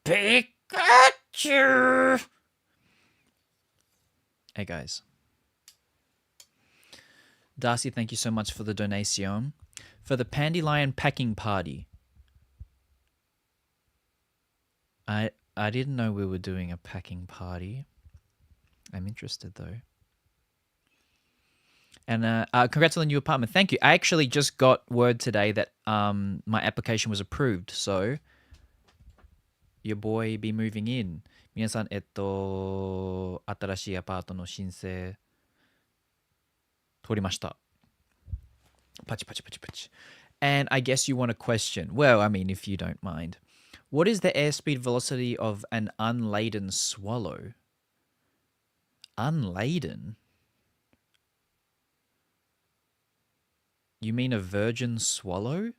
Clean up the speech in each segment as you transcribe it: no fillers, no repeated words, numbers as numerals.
Pikachu! Hey guys. Darcy, thank you so much for the donation. For the Pandylion packing party. I didn't know we were doing a packing party. I'm interested though. And congrats on the new apartment. Thank you. I actually just got word today that my application was approved. So your boy be moving in. 皆さん、新しいアパートの申請通りました。パチパチパチパチ。And I guess you want a question. Well, I mean, if you don't mind. What is the airspeed velocity of an unladen swallow? Unladen? You mean a virgin swallow?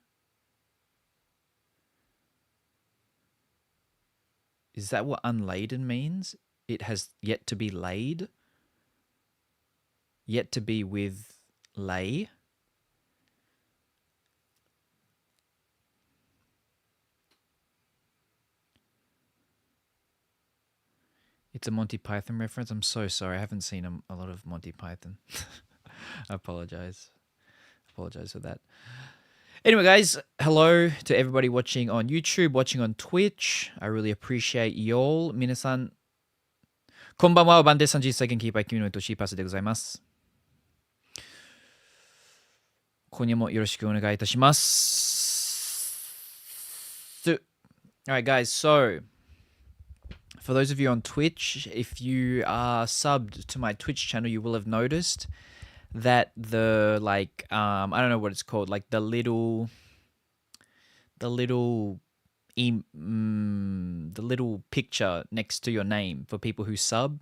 Is that what unladen means? It has yet to be laid? Yet to be with lay? It's a Monty Python reference. I'm so sorry. I haven't seen a lot of Monty Python. I apologize. Apologize for that. Anyway, guys, hello to everybody watching on YouTube, watching on Twitch. I really appreciate y'all. 皆さん、こんばんは。晩です。30セカンドキーパー君の愛しいパスでございます。今夜もよろしくお願いいたします。Alright, guys, so for those of you on Twitch, if you are subbed to my Twitch channel, you will have noticed that the I don't know what it's called, like the little picture next to your name for people who sub.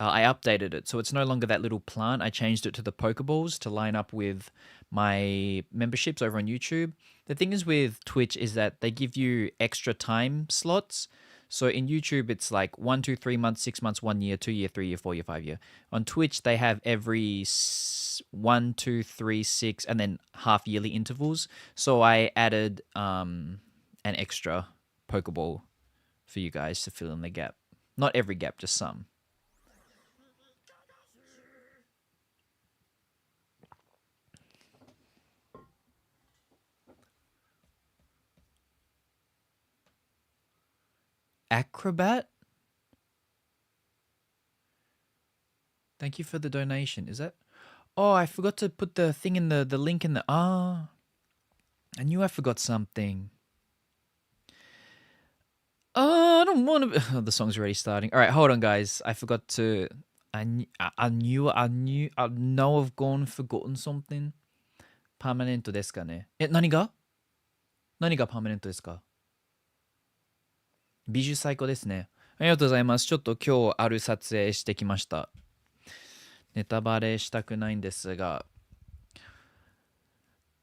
I updated it, so it's no longer that little plant. I changed it to the Pokeballs to line up with my memberships over on YouTube. The thing is with Twitch is that they give you extra time slots. So in YouTube, it's like 1, 2, 3 months, 6 months, 1 year, 2 year, 3 year, 4 year, 5 year. On Twitch, they have every 1, 2, 3, 6, and then half yearly intervals. So I added an extra Pokeball for you guys to fill in the gap. Not every gap, just some. Acrobat? Thank you for the donation. Is that? Oh, I forgot to put the thing in the link in the... I knew I forgot something. I don't want to... Oh, the song's already starting. All right, hold on, guys. I forgot to... I know I've forgotten something. Permanent ですかね。何がパーマネントですか？美術最高ですね。ありがとうございます。ちょっと今日ある撮影してきました。ネタバレしたくないんですが、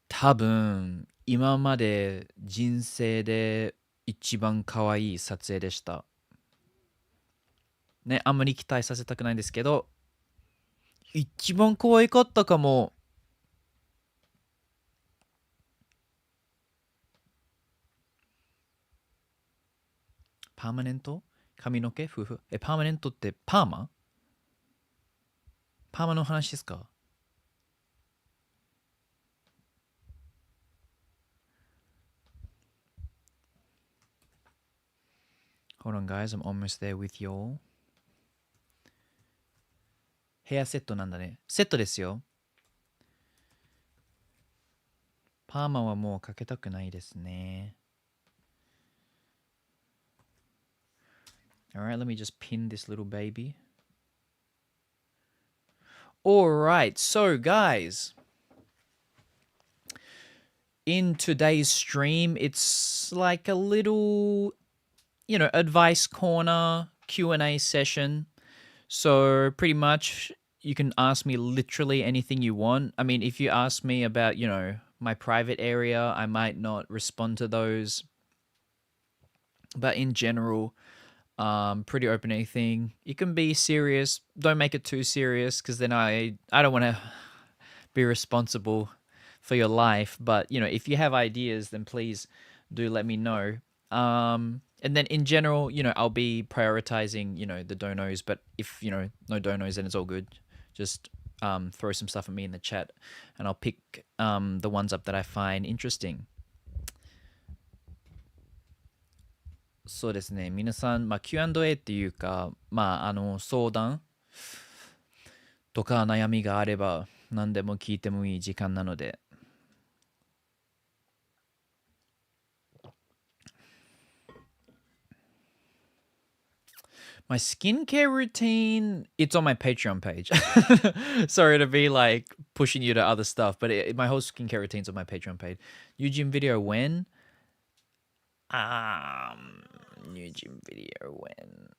多分今まで人生で一番可愛い撮影でした。ね、あんまり期待させたくないんですけど、一番可愛かったかも。パーマネント？髪の毛？夫婦？パーマネントってパーマ？パーマの話ですか？Hold on, guys. I'm almost there with y'all. ヘアセットなんだね。セットですよ。パーマはもうかけたくないですね。Alright, let me just pin this little baby. Alright, so guys, in today's stream, it's like a little, advice corner, Q&A session. So pretty much you can ask me literally anything you want. I mean, if you ask me about, my private area, I might not respond to those. But in general, pretty open anything. You can be serious. Don't make it too serious because then I don't want to be responsible for your life. But, if you have ideas, then please do let me know. And then in general, I'll be prioritizing, the donos. But if, no donos, then it's all good. Just throw some stuff at me in the chat and I'll pick the ones up that I find interesting. そうですね。皆さん、Q&A っていうか、相談とか悩みがあれば何でも聞いてもいい時間なので。My skincare routine, it's on my Patreon page. Sorry to be like pushing you to other stuff, but my whole skincare routine's on my Patreon page. New gym video when? New gym video when?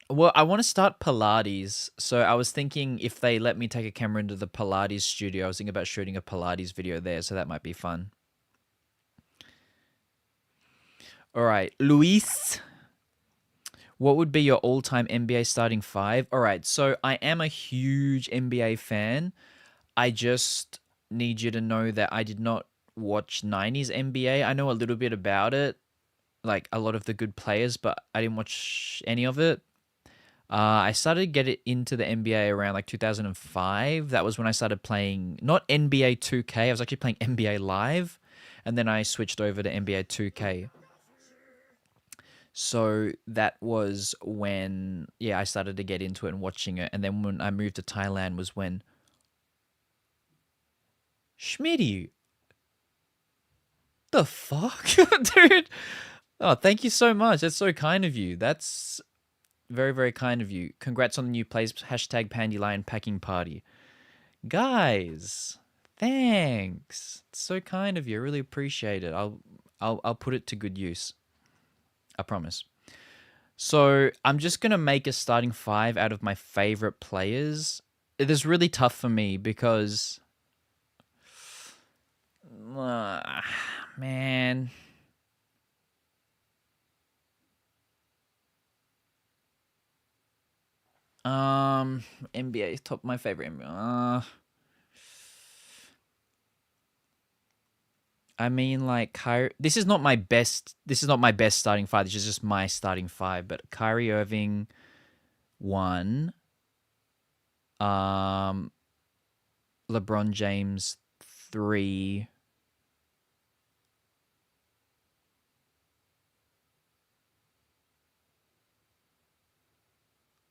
Well, I want to start Pilates. So I was thinking if they let me take a camera into the Pilates studio, I was thinking about shooting a Pilates video there. So that might be fun. All right, Luis. What would be your all-time NBA starting five? All right, so I am a huge NBA fan. I just need you to know that I did not watch 90s NBA. I know a little bit about it, like a lot of the good players, but I didn't watch any of it. I started to get it into the NBA around like 2005. That was when I started playing, not NBA 2K. I was actually playing NBA Live, and then I switched over to NBA 2K. So that was when, I started to get into it and watching it. And then when I moved to Thailand was when Schmitty, the fuck, dude. Oh, thank you so much. That's so kind of you. That's very, very kind of you. Congrats on the new plays. Hashtag Pandylion Packing Party. Guys, thanks. It's so kind of you. I really appreciate it. I'll put it to good use. I promise. So I'm just going to make a starting five out of my favorite players. It is really tough for me because, man. NBA top, my favorite NBA. I mean, like Kyrie. This is not my best. This is not my best starting five. This is just my starting five. But Kyrie Irving, 1. LeBron James, 3.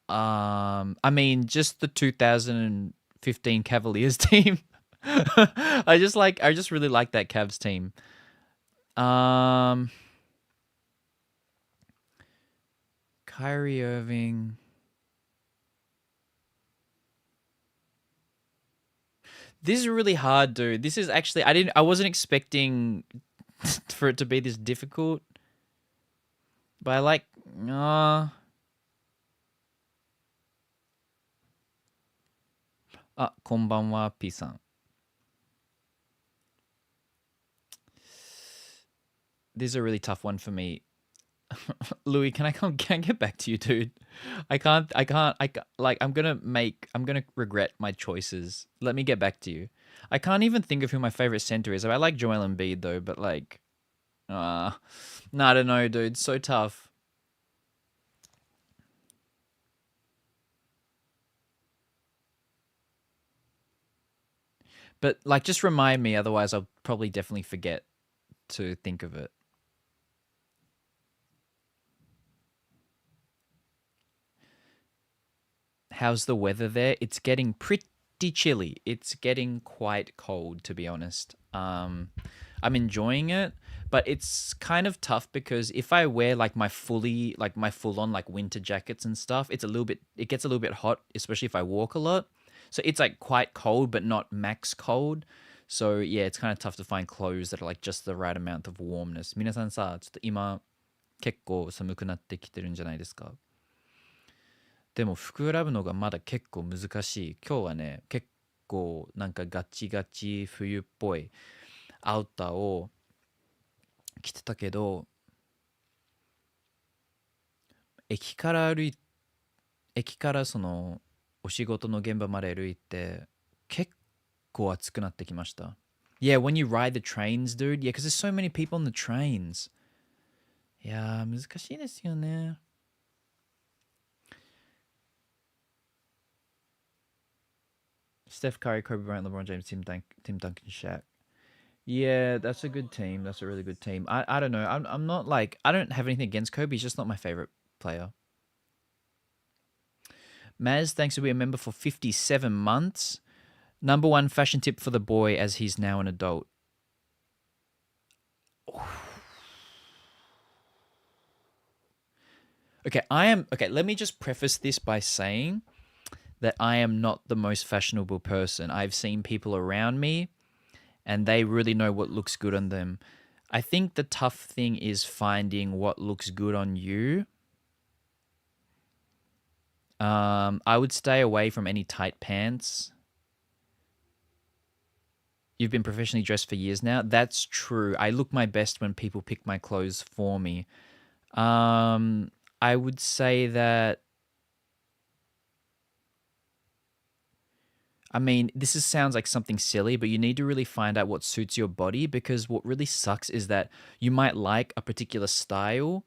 I mean, just the 2015 Cavaliers team. I just really like that Cavs team. Kyrie Irving. This is really hard, dude. This is actually I wasn't expecting for it to be this difficult. But I like konbanwa P-san. This is a really tough one for me. Louis, can I get back to you, dude? I can't like I'm going to regret my choices. Let me get back to you. I can't even think of who my favorite center is. I like Joel Embiid though, but like no, I don't know, dude. It's so tough. But like just remind me, otherwise I'll probably definitely forget to think of it. How's the weather there? It's getting pretty chilly. It's getting quite cold, to be honest. I'm enjoying it, but it's kind of tough because if I wear like my full on like winter jackets and stuff, it gets a little bit hot, especially if I walk a lot. So it's like quite cold, but not max cold. So yeah, it's kind of tough to find clothes that are like just the right amount of warmness. 皆さんさ、ちょっと今結構寒くなってきてるんじゃないですか？でも服選ぶのがまだ結構難しい。今日はね、結構なんかガチガチ冬っぽいアウターを着てたけど、駅から歩い、駅からそのお仕事の現場まで歩いて結構暑くなってきました。Yeah, when you ride the trains, dude. Yeah, because there's so many people on the trains. いやー、難しいですよね。Steph Curry, Kobe Bryant, LeBron James, Tim Duncan, Shaq. Yeah, that's a good team. That's a really good team. I don't know. I'm not like I don't have anything against Kobe. He's just not my favorite player. Maz, thanks for being a member for 57 months. Number one fashion tip for the boy as he's now an adult. Okay, let me just preface this by saying that I am not the most fashionable person. I've seen people around me and they really know what looks good on them. I think the tough thing is finding what looks good on you. I would stay away from any tight pants. You've been professionally dressed for years now. That's true. I look my best when people pick my clothes for me. I would say that. I mean, sounds like something silly, but you need to really find out what suits your body because what really sucks is that you might like a particular style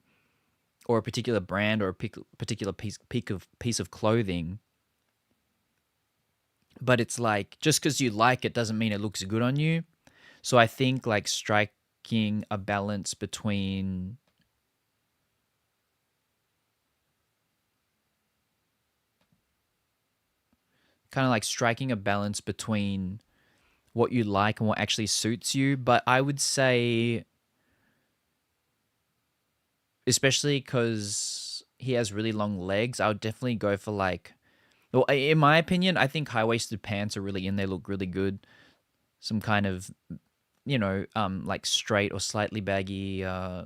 or a particular brand or a particular piece of clothing, but it's like just because you like it doesn't mean it looks good on you. So I think like striking a balance between kind of like striking a balance between what you like and what actually suits you. But I would say, especially because he has really long legs, I would definitely go for like, well, in my opinion, I think high waisted pants are really in. They look really good. Some kind of, like straight or slightly baggy high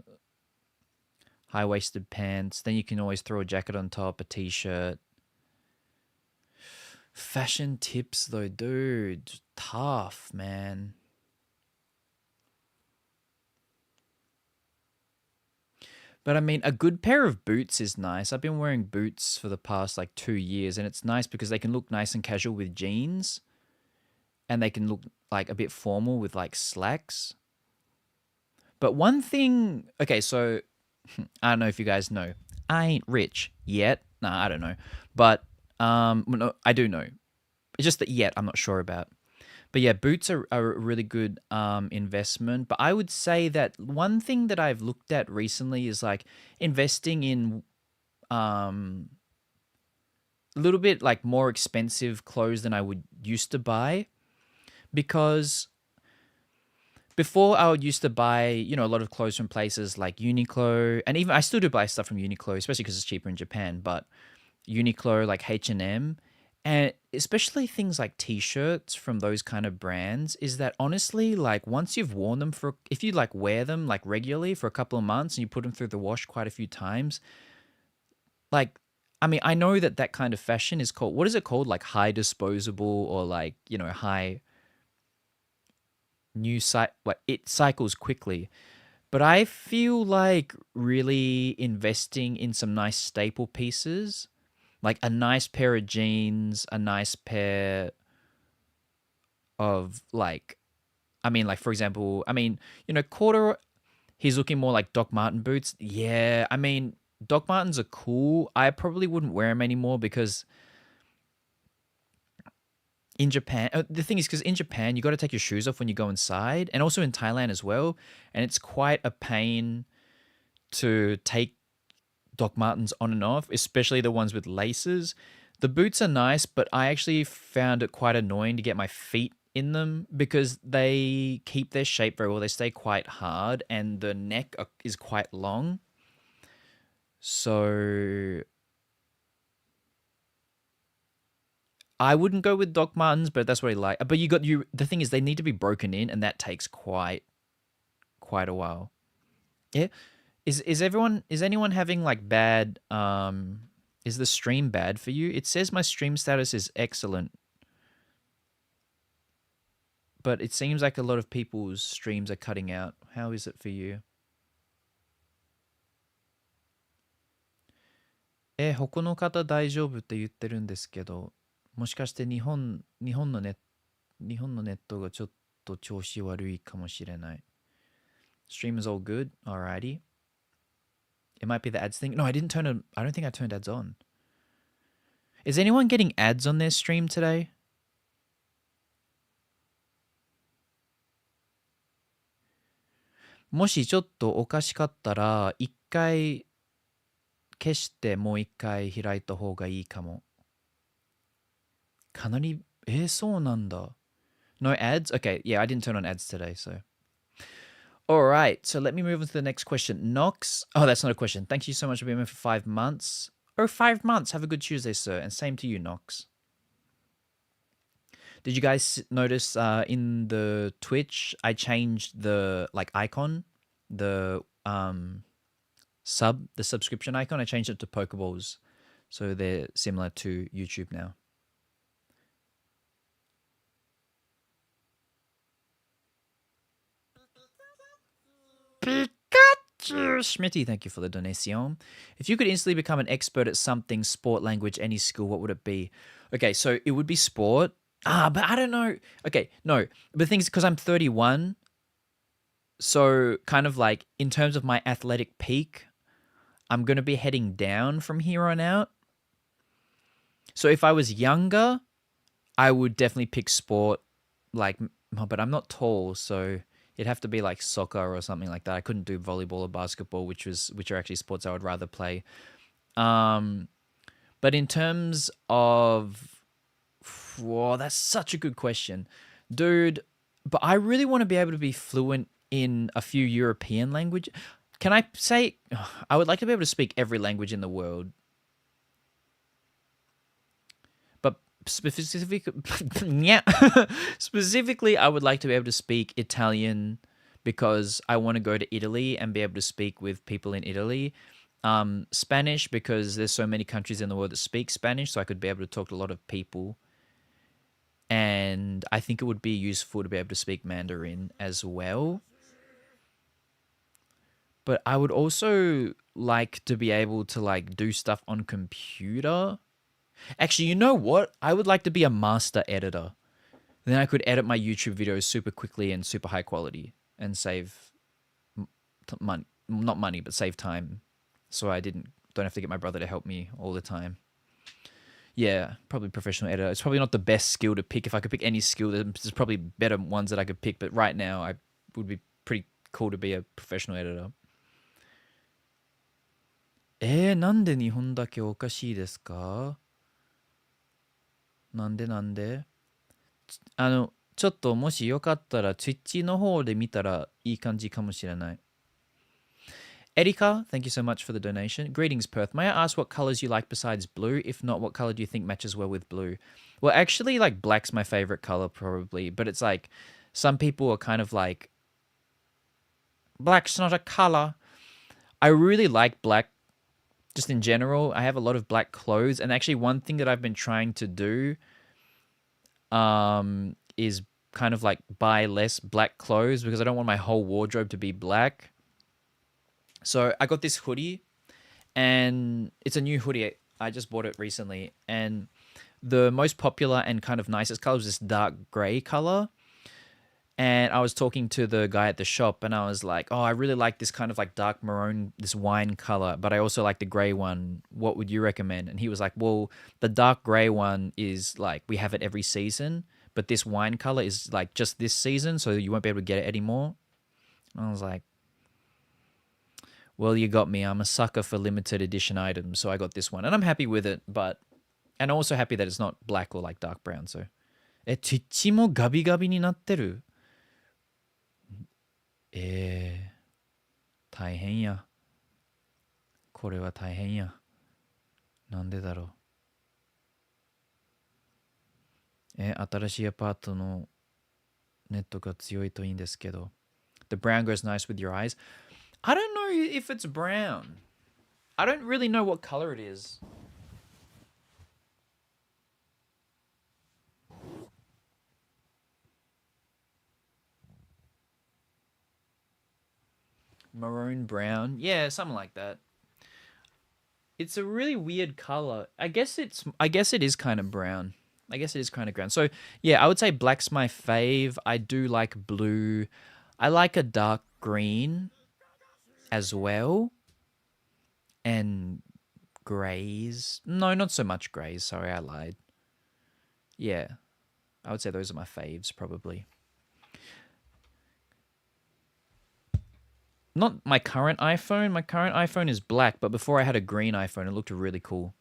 waisted pants. Then you can always throw a jacket on top, a t shirt. Fashion tips though, dude, tough, man. But I mean, a good pair of boots is nice. I've been wearing boots for the past like 2 years, and it's nice because they can look nice and casual with jeans, and they can look like a bit formal with like slacks. But one thing, okay, so I don't know if you guys know, I ain't rich yet. Nah, I don't know, but well, no, I do know. It's just that yet I'm not sure about. But yeah, boots are a really good investment. But I would say that one thing that I've looked at recently is like investing in um, a little bit like more expensive clothes than I would used to buy because before I would used to buy, a lot of clothes from places like Uniqlo, and even I still do buy stuff from Uniqlo, especially because it's cheaper in Japan. But Uniqlo, like H&M, and especially things like t-shirts from those kind of brands, is that honestly, like once you've worn them if you like wear them like regularly for a couple of months and you put them through the wash quite a few times, like, I mean, I know that that kind of fashion is called, what is it called? Like high disposable or like, high like it cycles quickly. But I feel like really investing in some nice staple pieces, like a nice pair of jeans, a nice pair of like, I mean, like for example, I mean, quarter. He's looking more like Doc Martin boots. Yeah, I mean, Doc Martens are cool. I probably wouldn't wear them anymore because in Japan, the thing is, because in Japan, you got to take your shoes off when you go inside, and also in Thailand as well. And it's quite a pain to take Doc Martens on and off, especially the ones with laces. The boots are nice, but I actually found it quite annoying to get my feet in them because they keep their shape very well. They stay quite hard, and the neck is quite long. So I wouldn't go with Doc Martens, but that's what I like. But you. The thing is, they need to be broken in, and that takes quite a while. Yeah. Is anyone having like bad is the stream bad for you? It says my stream status is excellent, but it seems like a lot of people's streams are cutting out. How is it for you? 他の方大丈夫って言ってるんですけど、もしかして日本のネットがちょっと調子悪いかもしれない。Stream is all good? Alrighty. It might be the ads thing. No, I didn't turn it. I don't think I turned ads on. Is anyone getting ads on their stream today? もしちょっとおかしかったら、一回消してもう一回開いた方がいいかも。かなり、そうなんだ。No ads? Okay, yeah, I didn't turn on ads today, so. All right, so let me move on to the next question. Nox, oh, that's not a question. Thank you so much for being here for 5 months. Oh, 5 months. Have a good Tuesday, sir. And same to you, Nox. Did you guys notice in the Twitch, I changed the like icon, the the subscription icon. I changed it to Pokeballs, so they're similar to YouTube now. Pikachu! Schmitty, thank you for the donation. If you could instantly become an expert at something, sport, language, any skill, what would it be? Okay, so it would be sport. But I don't know. Okay, no. But the thing is, because I'm 31, so kind of like in terms of my athletic peak, I'm going to be heading down from here on out. So if I was younger, I would definitely pick sport. Like, but I'm not tall, so it'd have to be like soccer or something like that. I couldn't do volleyball or basketball, which are actually sports I would rather play. But in terms of, whoa, that's such a good question, dude. But I really want to be able to be fluent in a few European languages. Can I say I would like to be able to speak every language in the world? But specifically, yeah, specifically, I would like to be able to speak Italian because I want to go to Italy and be able to speak with people in Italy. Spanish because there's so many countries in the world that speak Spanish, so I could be able to talk to a lot of people. And I think it would be useful to be able to speak Mandarin as well. But I would also like to be able to like do stuff on computer. Actually, you know what? I would like to be a master editor. Then I could edit my YouTube videos super quickly and super high quality and save money, not money, but save time. So I don't have to get my brother to help me all the time. Yeah, probably professional editor. It's probably not the best skill to pick. If I could pick any skill, there's probably better ones that I could pick. But right now, I would be pretty cool to be a professional editor. なんで日本だけおかしいですか？なんでちょっともしよかったら Twitch の方で見たらいい感じかもしれない。Erika, thank you so much for the donation. Greetings, Perth. May I ask what colors you like besides blue? If not, what color do you think matches well with blue? Well, actually, like black's my favorite color probably, but it's like some people are kind of like, black's not a color. I really like black just in general. I have a lot of black clothes, and actually one thing that I've been trying to do is kind of like buy less black clothes because I don't want my whole wardrobe to be black. So I got this hoodie, and it's a new hoodie. I just bought it recently, and the most popular and kind of nicest color is this dark gray color. And I was talking to the guy at the shop, and I was like, "Oh, I really like this kind of like dark maroon, this wine color, but I also like the gray one. What would you recommend?" And he was like, "Well, the dark gray one is like we have it every season, but this wine color is like just this season, so you won't be able to get it anymore." And I was like, well, you got me. I'm a sucker for limited edition items, so I got this one, and I'm happy with it. And I'm also happy that it's not black or like dark brown. So, ちっちもガビガビになってる。大変や。これは大変や。なんでだろう。新しいアパートのネットが強いといいんですけど。The brown goes nice with your eyes. I don't know if it's brown. I don't really know what color it is. Maroon brown. Yeah, something like that. It's a really weird color. I guess it is kind of brown. I guess it is kind of brown. So, yeah, I would say black's my fave. I do like blue. I like a dark green as well. and greys. No, not so much greys. Sorry, I lied. Yeah, I would say those are my faves probably. Not my current iPhone. My current iPhone is black, but before I had a green iPhone, it looked really cool.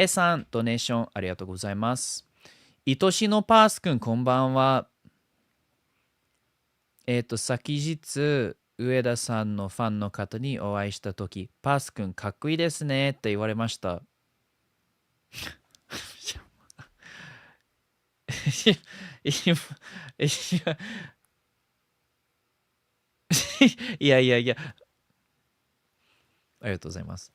さん、ドネーションありがとうございます。愛しのパースくん、こんばんは。昨日、上田さんのファンの方にお会いしたとき、パースくんかっこいいですねって言われました。いやいやいや、ありがとうございます。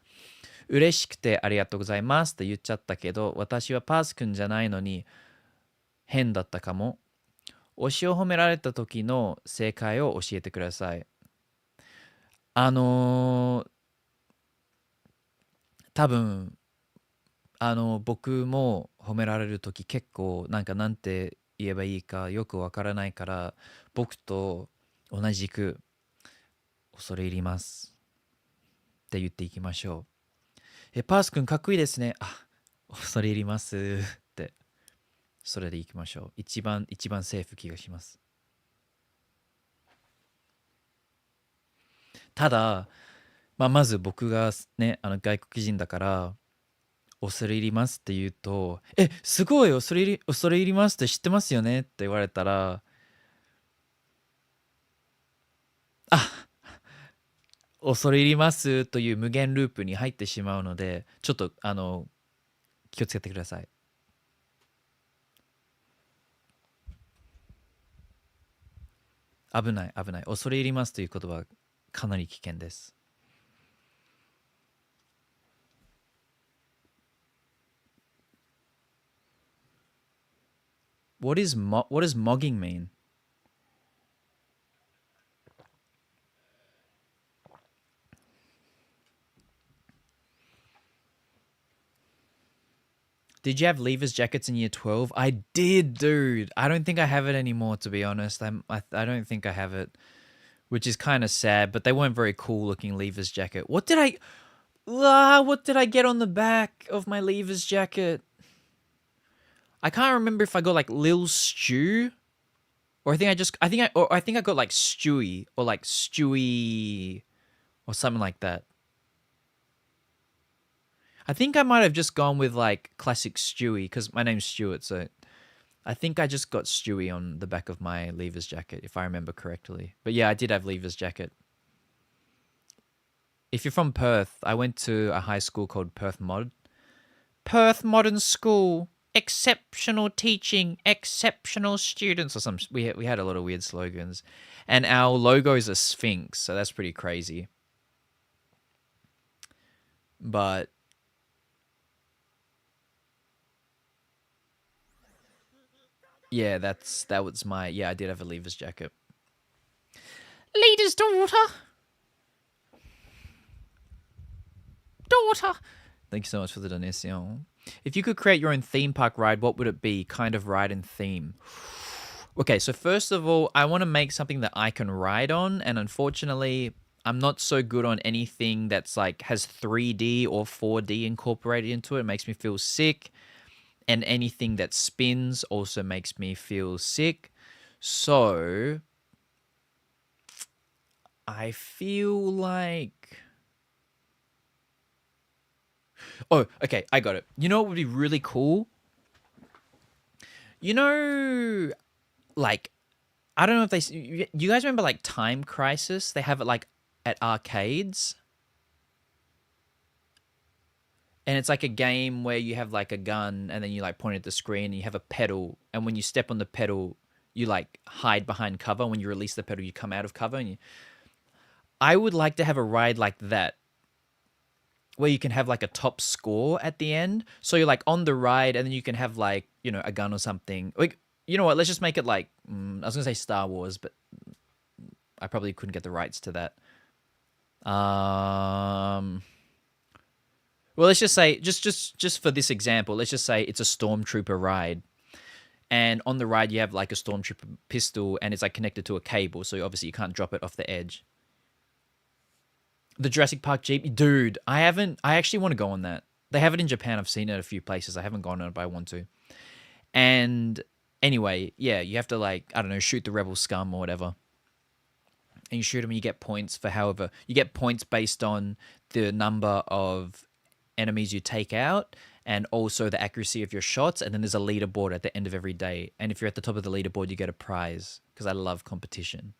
嬉しくてありがとうございますって言っちゃったけど、私はパースくんじゃないのに変だったかも。推しを褒められた時の正解を教えてください。多分僕も褒められる時結構なんて言えばいいかよくわからないから、僕と同じく恐れ入りますって言っていきましょう。パースくんかっこいいですね。あ、恐れ入りますって、それでいきましょう。一番セーフ気がします。ただ、まず僕がね、外国人だから、恐れ入りますって言うと、すごい恐れ入りますって知ってますよねって言われたら、あ、恐れ入りますという無限ループに入ってしまうので、ちょっと気をつけてください。危ない危ない。恐れ入りますという言葉はかなり危険です。What does mogging mean? Did you have leavers jackets in year 12? I did, dude. I don't think I have it anymore, to be honest. I don't think I have it, which is kind of sad, but they weren't very cool looking leavers jacket. What did I get on the back of my leavers jacket? I can't remember if I got like Lil Stew, or I think I got like Stewie or like Stewie or something like that. I think I might have just gone with like classic Stewie because my name's Stuart, so I think I just got Stewie on the back of my leavers jacket, if I remember correctly. But yeah, I did have leavers jacket. If you're from Perth, I went to a high school called Perth Modern School. Exceptional teaching, exceptional students, or some. We had a lot of weird slogans, and our logo is a sphinx, so that's pretty crazy. But yeah, that was my I did have a leavers jacket. Leader's daughter. Thank you so much for the donation. If you could create your own theme park ride, what would it be? Kind of ride and theme. Okay, so first of all, I want to make something that I can ride on, and unfortunately, I'm not so good on anything that's like has 3D or 4D incorporated into it. It makes me feel sick, and anything that spins also makes me feel sick. So, I feel like oh, okay, I got it. You know what would be really cool? You know, like, I don't know if you guys remember like Time Crisis? They have it like at arcades. And it's like a game where you have like a gun and then you like point at the screen and you have a pedal. And when you step on the pedal, you like hide behind cover. When you release the pedal, you come out of cover. I would like to have a ride like that, where you can have like a top score at the end. So you're like on the ride and then you can have like, a gun or something. Like, you know what? Let's just make it like, I was going to say Star Wars, but I probably couldn't get the rights to that. Well, let's just say, just for this example, let's just say it's a stormtrooper ride. And on the ride, you have like a stormtrooper pistol and it's like connected to a cable. So obviously you can't drop it off the edge. The Jurassic Park Jeep, dude. I actually want to go on that. They have it in Japan. I've seen it a few places. I haven't gone on it, but I want to. And anyway, yeah, you have to like, I don't know, shoot the rebel scum or whatever. And you shoot them and you get points for however you get points based on the number of enemies you take out and also the accuracy of your shots. And then there's a leaderboard at the end of every day. And if you're at the top of the leaderboard, you get a prize because I love competition.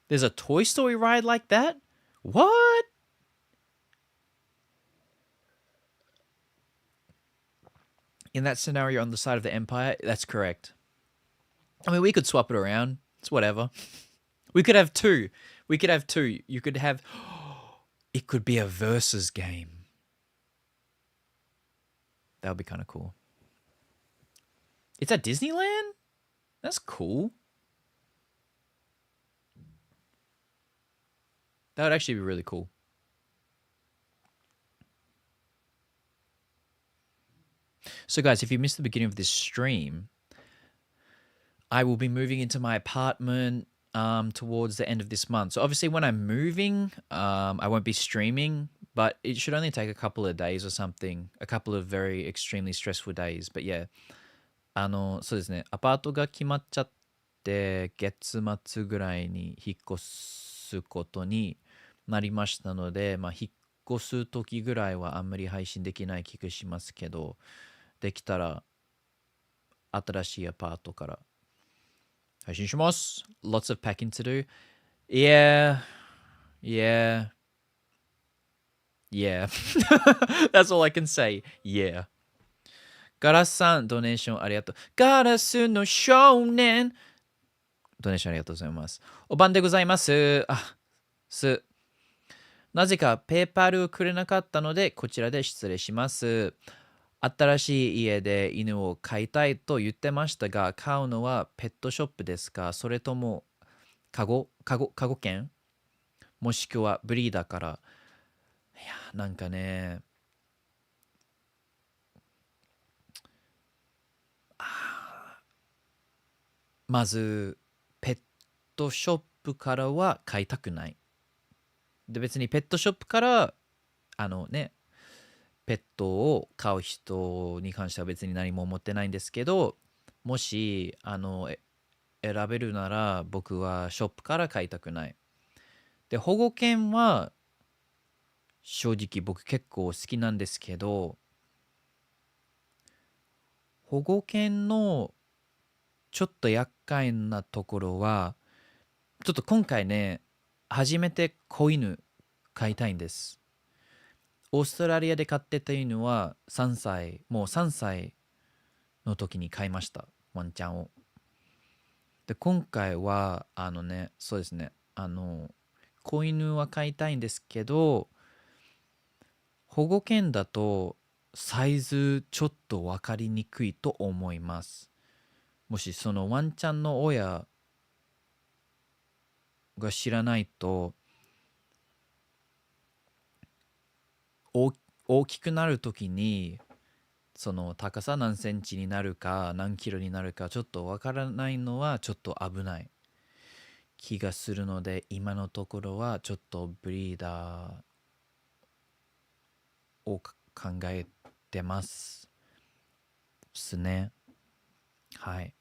There's a Toy Story ride like that? What? In that scenario on the side of the Empire? That's correct. I mean, we could swap it around. It's whatever. We could have two. We could have two. You could have. It could be a versus game. That would be kind of cool. It's at Disneyland? That's cool. That would actually be really cool. So, guys, if you missed the beginning of this stream, I will be moving into my apartment towards the end of this month. So, obviously, when I'm moving, I won't be streaming, but it should only take a couple of days or something, a couple of very extremely stressful days. But yeah, そうですね、アパートが決まっちゃって、月末ぐらいに引っ越すことになりましたので、まあ、引っ越す時ぐらいはあんまり配信できない気がしますけど、できたら新しいアパートから配信します。Lots of packing to do. Yeah, yeah, yeah. That's all I can say. Yeah. ガラスさん、ドネーションありがとう。ガラスの少年。ドネーションありがとうございます。お晩でございます。なぜかペーパルをくれなかったので、こちらで失礼します。新しい家で犬を飼いたいと言ってましたが、飼うのはペットショップですか、それともカゴ犬、もしくはブリーダーから。いや、なんかね、まずペットショップからは買いたくない。で、別にペットショップからペットを飼う人に関しては別に何も思ってないんですけど、もし選べるなら僕はショップから買いたくない。で、保護犬は正直僕結構好きなんですけど、保護犬のちょっと厄介なところは、ちょっと今回ね、初めて子犬飼いたいんです。オーストラリアで飼ってた犬はもう3歳の時に飼いました、ワンちゃんを。で、今回は、そうですね、子犬は飼いたいんですけど、保護犬だとサイズちょっと分かりにくいと思います。もしそのワンちゃんの親が知らないと、大きくなるときにその高さ何センチになるか何キロになるかちょっとわからないのはちょっと危ない気がするので、今のところはちょっとブリーダーを考えてますすね。はい。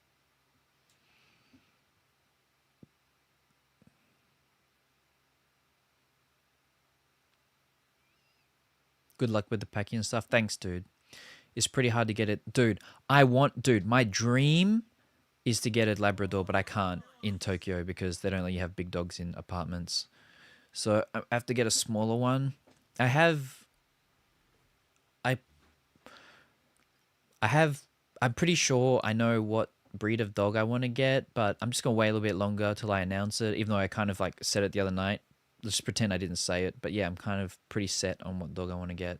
Good luck with the packing and stuff. Thanks, dude. It's pretty hard to get it. Dude, my dream is to get a Labrador, but I can't in Tokyo because they don't let you have big dogs in apartments. So I have to get a smaller one. I have, I, I have, I'm pretty sure I know what breed of dog I want to get, but I'm just gonna wait a little bit longer till I announce it, even though I kind of like said it the other night. Let's just pretend I didn't say it, but yeah, I'm kind of pretty set on what dog I want to get.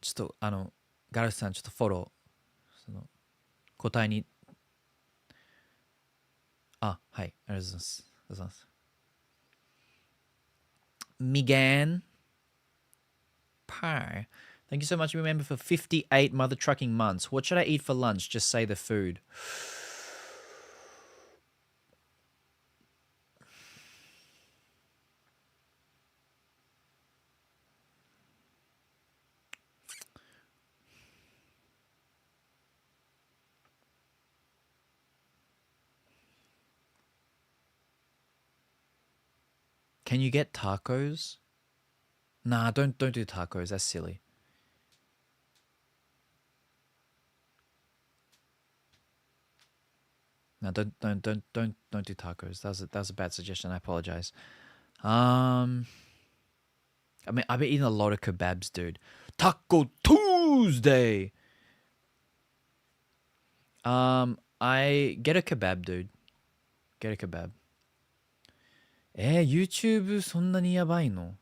ちょっとガラスさんちょっとフォロー、その答えに、はい、ありがとうございます。ありがとうございます。Megan Pie. Thank you so much, remember, for 58 mother trucking months. What should I eat for lunch? Just say the food. Can you get tacos? Nah, don't do tacos. That's silly. No, don't do tacos. That was a bad suggestion. I apologize. Um, I mean, I've been eating a lot of kebabs, dude. Taco Tuesday. I get a kebab, dude. Get a kebab. YouTube そんなにやばいの？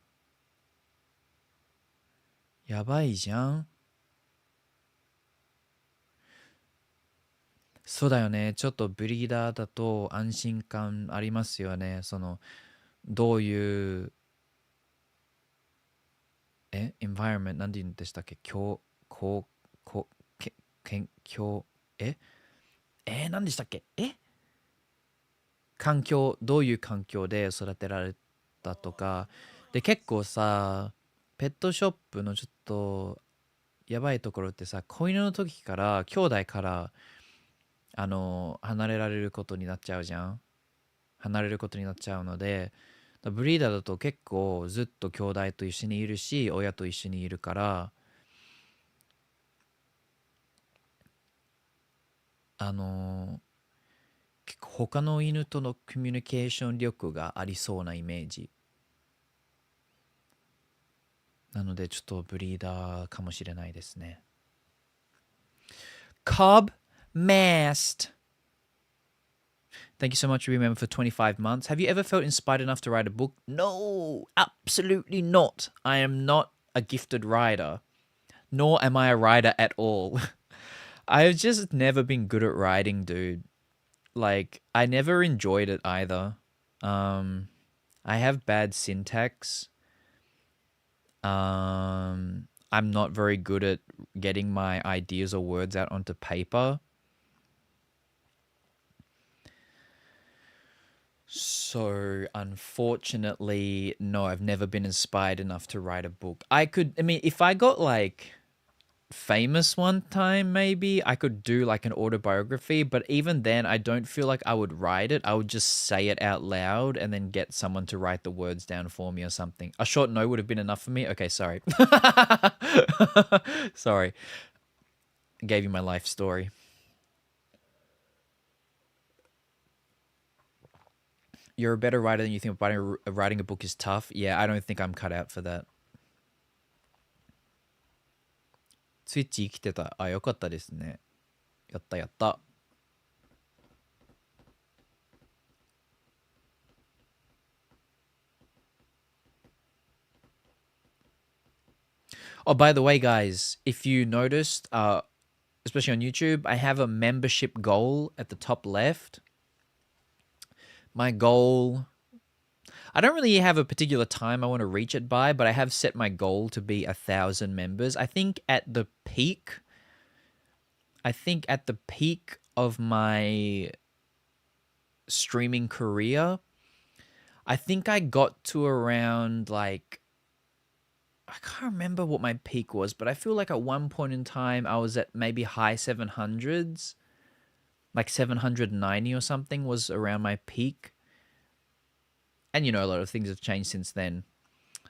やばいじゃん。そうだよね。ちょっとブリーダーだと安心感ありますよね。どういう、environment、なんて言うんでしたっけ？こう、健康、何でしたっけ？環境、どういう環境で育てられたとか。で、結構さ、ペットショップのちょっとやばいところってさ、子犬の時から、兄弟から、離れられることになっちゃうじゃん。離れることになっちゃうので、ブリーダーだと結構ずっと兄弟と一緒にいるし、親と一緒にいるから、あの結構他の犬とのコミュニケーション力がありそうなイメージ。なのでちょっとブリーダーかもしれないですね。Cobb Mast. Thank you so much, Remember, for 25 months. Have you ever felt inspired enough to write a book? No, absolutely not. I am not a gifted writer, nor am I a writer at all. I've just never been good at writing, dude. Like, I never enjoyed it either. I have bad syntax. I'm not very good at getting my ideas or words out onto paper. So, unfortunately, no, I've never been inspired enough to write a book. I mean, if I got like famous one time, maybe I could do like an autobiography, but even then, I don't feel like I would write it. I would just say it out loud and then get someone to write the words down for me or something. A short no would have been enough for me. Okay, sorry. Sorry. Gave you my life story. You're a better writer than you think. Writing a book is tough. Yeah, I don't think I'm cut out for that. スイッチ生きてた。あ、よかったですね。やったやった。Oh, by the way, guys, if you noticed, especially on YouTube, I have a membership goal at the top left. My goal, I don't really have a particular time I want to reach it by, but I have set my goal to be 1,000 members. I think at the peak of my streaming career, I think I got to around like, I can't remember what my peak was, but I feel like at one point in time I was at maybe high 700s, like 790 or something was around my peak. And a lot of things have changed since then.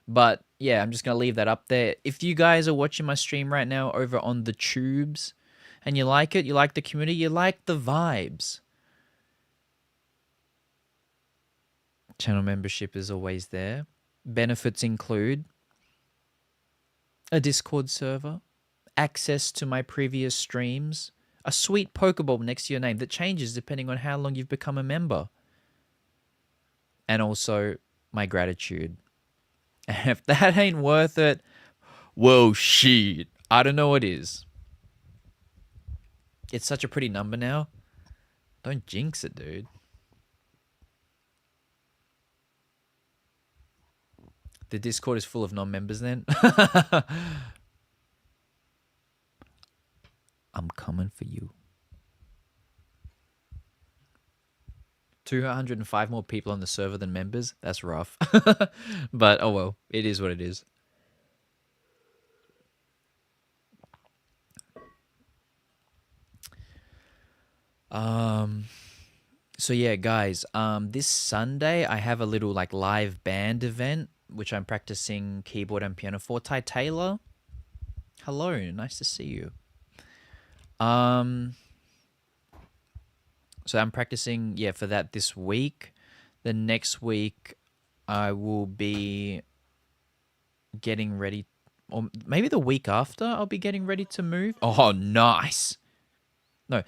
But yeah, I'm just going to leave that up there. If you guys are watching my stream right now over on the tubes and you like it, you like the community, you like the vibes, channel membership is always there. Benefits include a Discord server, access to my previous streams, a sweet Pokeball next to your name that changes depending on how long you've become a member, and also my gratitude. And if that ain't worth it, well, shit, I don't know what is. It's such a pretty number now. Don't jinx it, dude. The Discord is full of non-members then? I'm coming for you. 205 more people on the server than members. That's rough. But oh well, it is what it is. So yeah, guys, this Sunday I have a little like live band event which I'm practicing keyboard and piano for. Ty Taylor, hello, nice to see you. So I'm practicing, yeah, for that this week. The next week I will be getting ready, or maybe the week after I'll be getting ready to move. Oh, nice. No,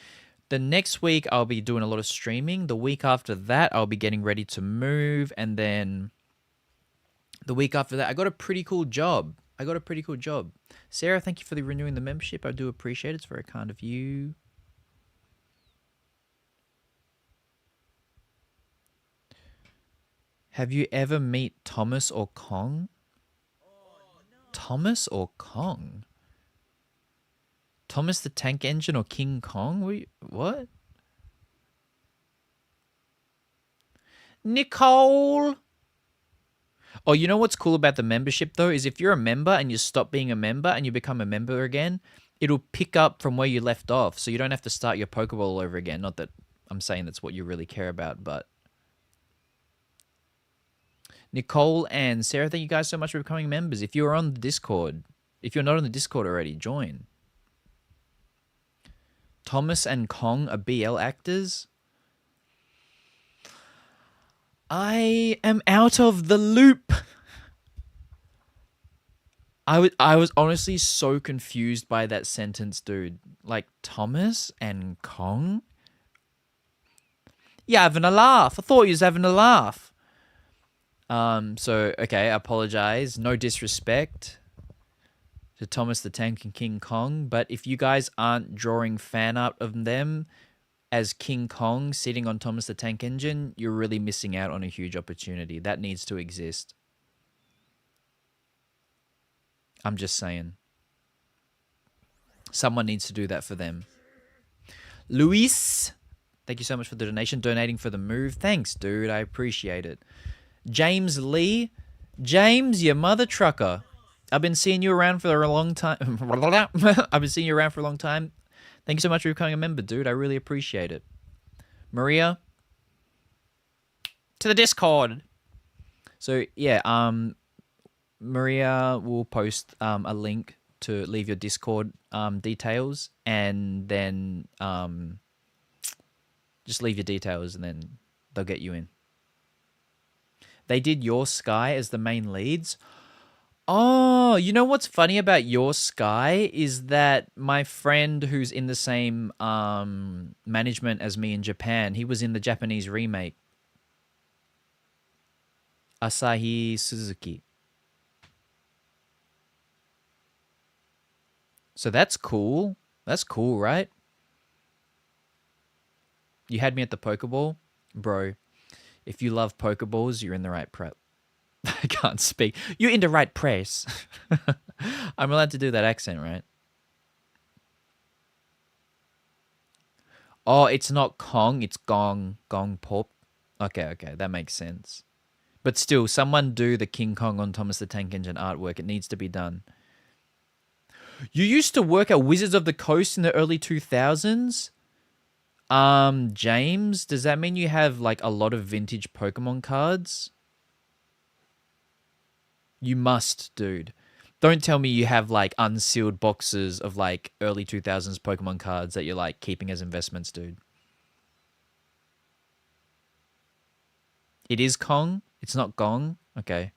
the next week I'll be doing a lot of streaming. The week after that I'll be getting ready to move, and then the week after that I got a pretty cool job. Sarah, thank you for renewing the membership. I do appreciate it. It's very kind of you. Have you ever meet Thomas or Kong? Thomas or Kong? Thomas the Tank Engine or King Kong? What? Nicole! Oh, you know what's cool about the membership, though, is if you're a member and you stop being a member and you become a member again, it'll pick up from where you left off, so you don't have to start your Pokeball all over again. Not that I'm saying that's what you really care about, but... Nicole and Sarah, thank you guys so much for becoming members. If you're on the Discord, if you're not on the Discord already, join. Thomas and Kong are BL actors. I am out of the loop. I was honestly so confused by that sentence, dude. Like, Thomas and Kong? Yeah, having a laugh. I thought you was having a laugh. So, okay, I apologize. No disrespect to Thomas the Tank and King Kong, but if you guys aren't drawing fan art of them as King Kong sitting on Thomas the Tank Engine, you're really missing out on a huge opportunity. That needs to exist. I'm just saying. Someone needs to do that for them. Luis, thank you so much for the donation, donating for the move. Thanks, dude. I appreciate it. James Lee. James, your mother trucker. I've been seeing you around for a long time. I've been seeing you around for a long time. Thank you so much for becoming a member, dude. I really appreciate it. Maria, to the Discord. So, yeah, Maria will post a link to leave your Discord details, and then just leave your details, and then they'll get you in. They did Your Sky as the main leads. Oh, you know what's funny about Your Sky is that my friend who's in the same management as me in Japan, he was in the Japanese remake. Asahi Suzuki. So that's cool. That's cool, right? You had me at the Pokeball? Bro, if you love Pokeballs, you're in the right prep. I can't speak. You're in the right press. I'm allowed to do that accent, right? Oh, it's not Kong, it's Gong. Gong Pop. Okay, that makes sense. But still, someone do the King Kong on Thomas the Tank Engine artwork. It needs to be done. You used to work at Wizards of the Coast in the early 2000s? James, does that mean you have like a lot of vintage Pokemon cards? You must, dude. Don't tell me you have like unsealed boxes of like early 2000s Pokemon cards that you're like keeping as investments, dude. It is Kong? It's not Gong? Okay.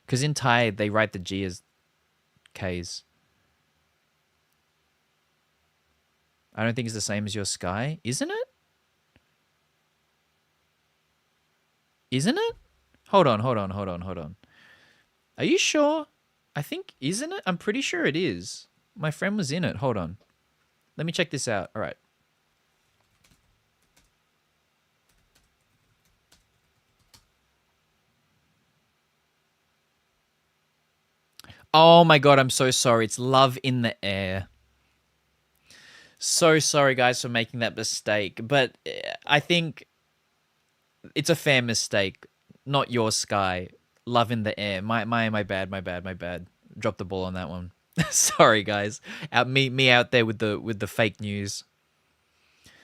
Because in Thai, they write the G as Ks. I don't think it's the same as Your Sky. Isn't it? Isn't it? Hold on. Are you sure? I think, isn't it? I'm pretty sure it is. My friend was in it. Hold on. Let me check this out. All right. Oh my God, I'm so sorry. It's Love in the Air. So sorry, guys, for making that mistake, but I think it's a fair mistake. Not your Sky. Love in the air. My bad. My bad. My bad. Dropped the ball on that one. Sorry, guys. Me out there with the fake news.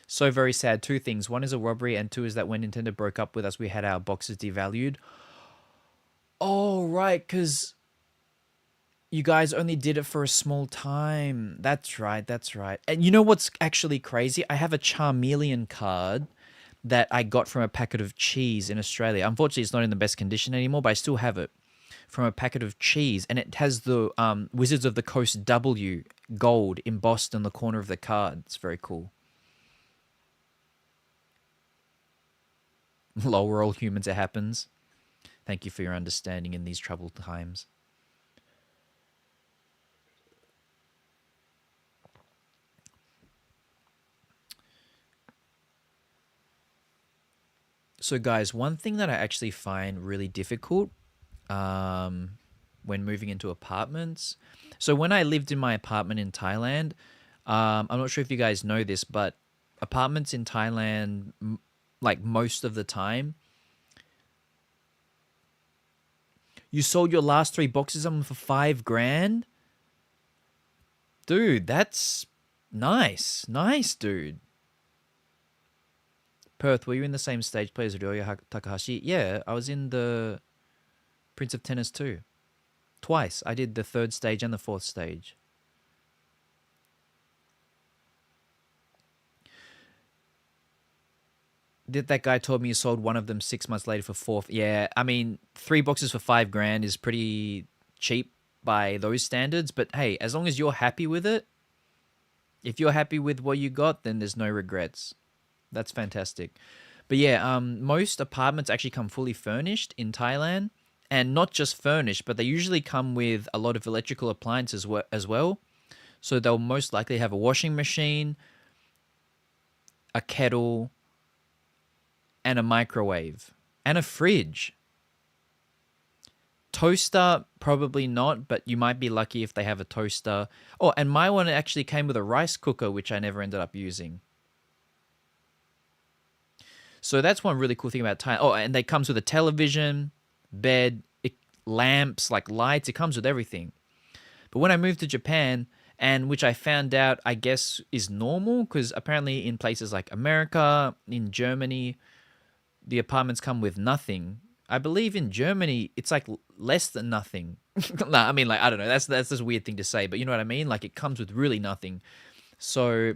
So very sad. Two things. One is a robbery, and two is that when Nintendo broke up with us, we had our boxes devalued. Oh right, because you guys only did it for a small time. That's right. That's right. And you know what's actually crazy? I have a Charmeleon card that I got from a packet of cheese in Australia. Unfortunately, it's not in the best condition anymore, but I still have it from a packet of cheese, and it has the Wizards of the Coast W gold embossed in the corner of the card. It's very cool. Lol, we're all humans. It happens. Thank you for your understanding in these troubled times. So, guys, one thing that I actually find really difficult um, when moving into apartments. So, when I lived in my apartment in Thailand, I'm not sure if you guys know this, but apartments in Thailand, like most of the time, you sold your last three boxes of them for 5 grand. Dude, that's nice. Nice, dude. Perth, were you in the same stage play as Ryoya Takahashi? Yeah, I was in the Prince of Tennis too. Twice. I did the third stage and the fourth stage. Did that guy told me you sold one of them 6 months later for four? Yeah, I mean, three boxes for 5 grand is pretty cheap by those standards. But hey, as long as you're happy with it, if you're happy with what you got, then there's no regrets. That's fantastic. But yeah, most apartments actually come fully furnished in Thailand, and not just furnished, but they usually come with a lot of electrical appliances as well. So they'll most likely have a washing machine, a kettle, and a microwave, and a fridge. Toaster, probably not, but you might be lucky if they have a toaster. Oh, and my one actually came with a rice cooker, which I never ended up using. So that's one really cool thing about Thailand. Oh, and they comes with a television, bed, lamps, like lights. It comes with everything. But when I moved to Japan, and which I found out, I guess, is normal, because apparently in places like America, in Germany, the apartments come with nothing. I believe in Germany, it's like less than nothing. Nah, I mean, like, I don't know. That's just a weird thing to say, but you know what I mean? Like, it comes with really nothing. So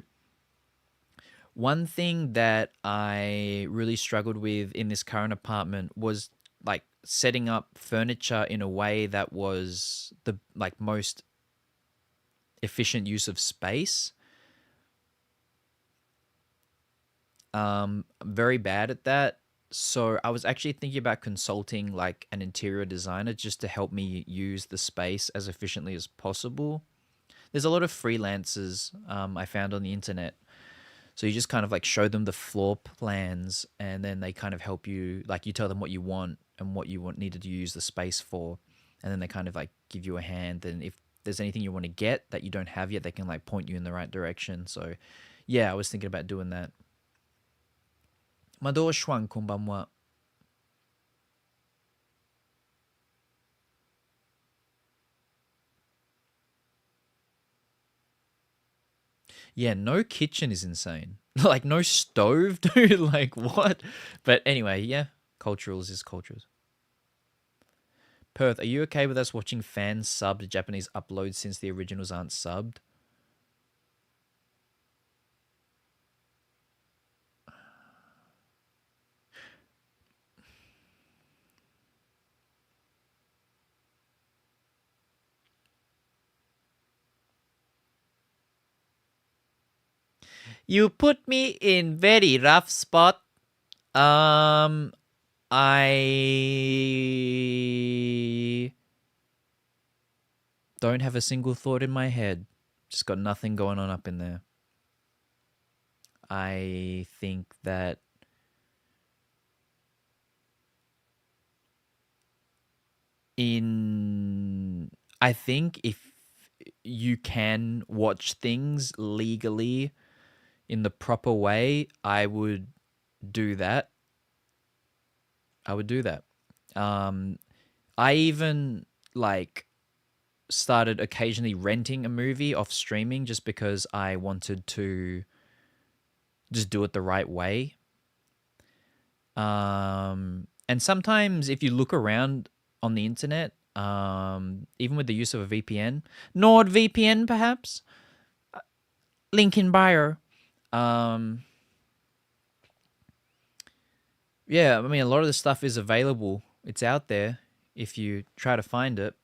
one thing that I really struggled with in this current apartment was like setting up furniture in a way that was the like most efficient use of space. I'm very bad at that. So I was actually thinking about consulting like an interior designer just to help me use the space as efficiently as possible. There's a lot of freelancers I found on the internet. So you just kind of like show them the floor plans, and then they kind of help you, like you tell them what you want and what you want needed to use the space for. And then they kind of like give you a hand. And if there's anything you want to get that you don't have yet, they can like point you in the right direction. So yeah, I was thinking about doing that. Mado Schwang, konbanwa. Yeah, no kitchen is insane. Like no stove, dude. Like what? But anyway, yeah, culturals is cultures. Perth, are you okay with us watching fan subbed Japanese uploads since the originals aren't subbed? You put me in very rough spot. Um, I don't have a single thought in my head. Just got nothing going on up in there. I think that in I think if you can watch things legally in the proper way, I would do that. I would do that. Um, I even like started occasionally renting a movie off streaming just because I wanted to just do it the right way. And sometimes if you look around on the internet, even with the use of a VPN, NordVPN perhaps, link in bio. Um, yeah, I mean, a lot of the stuff is available. It's out there if you try to find it.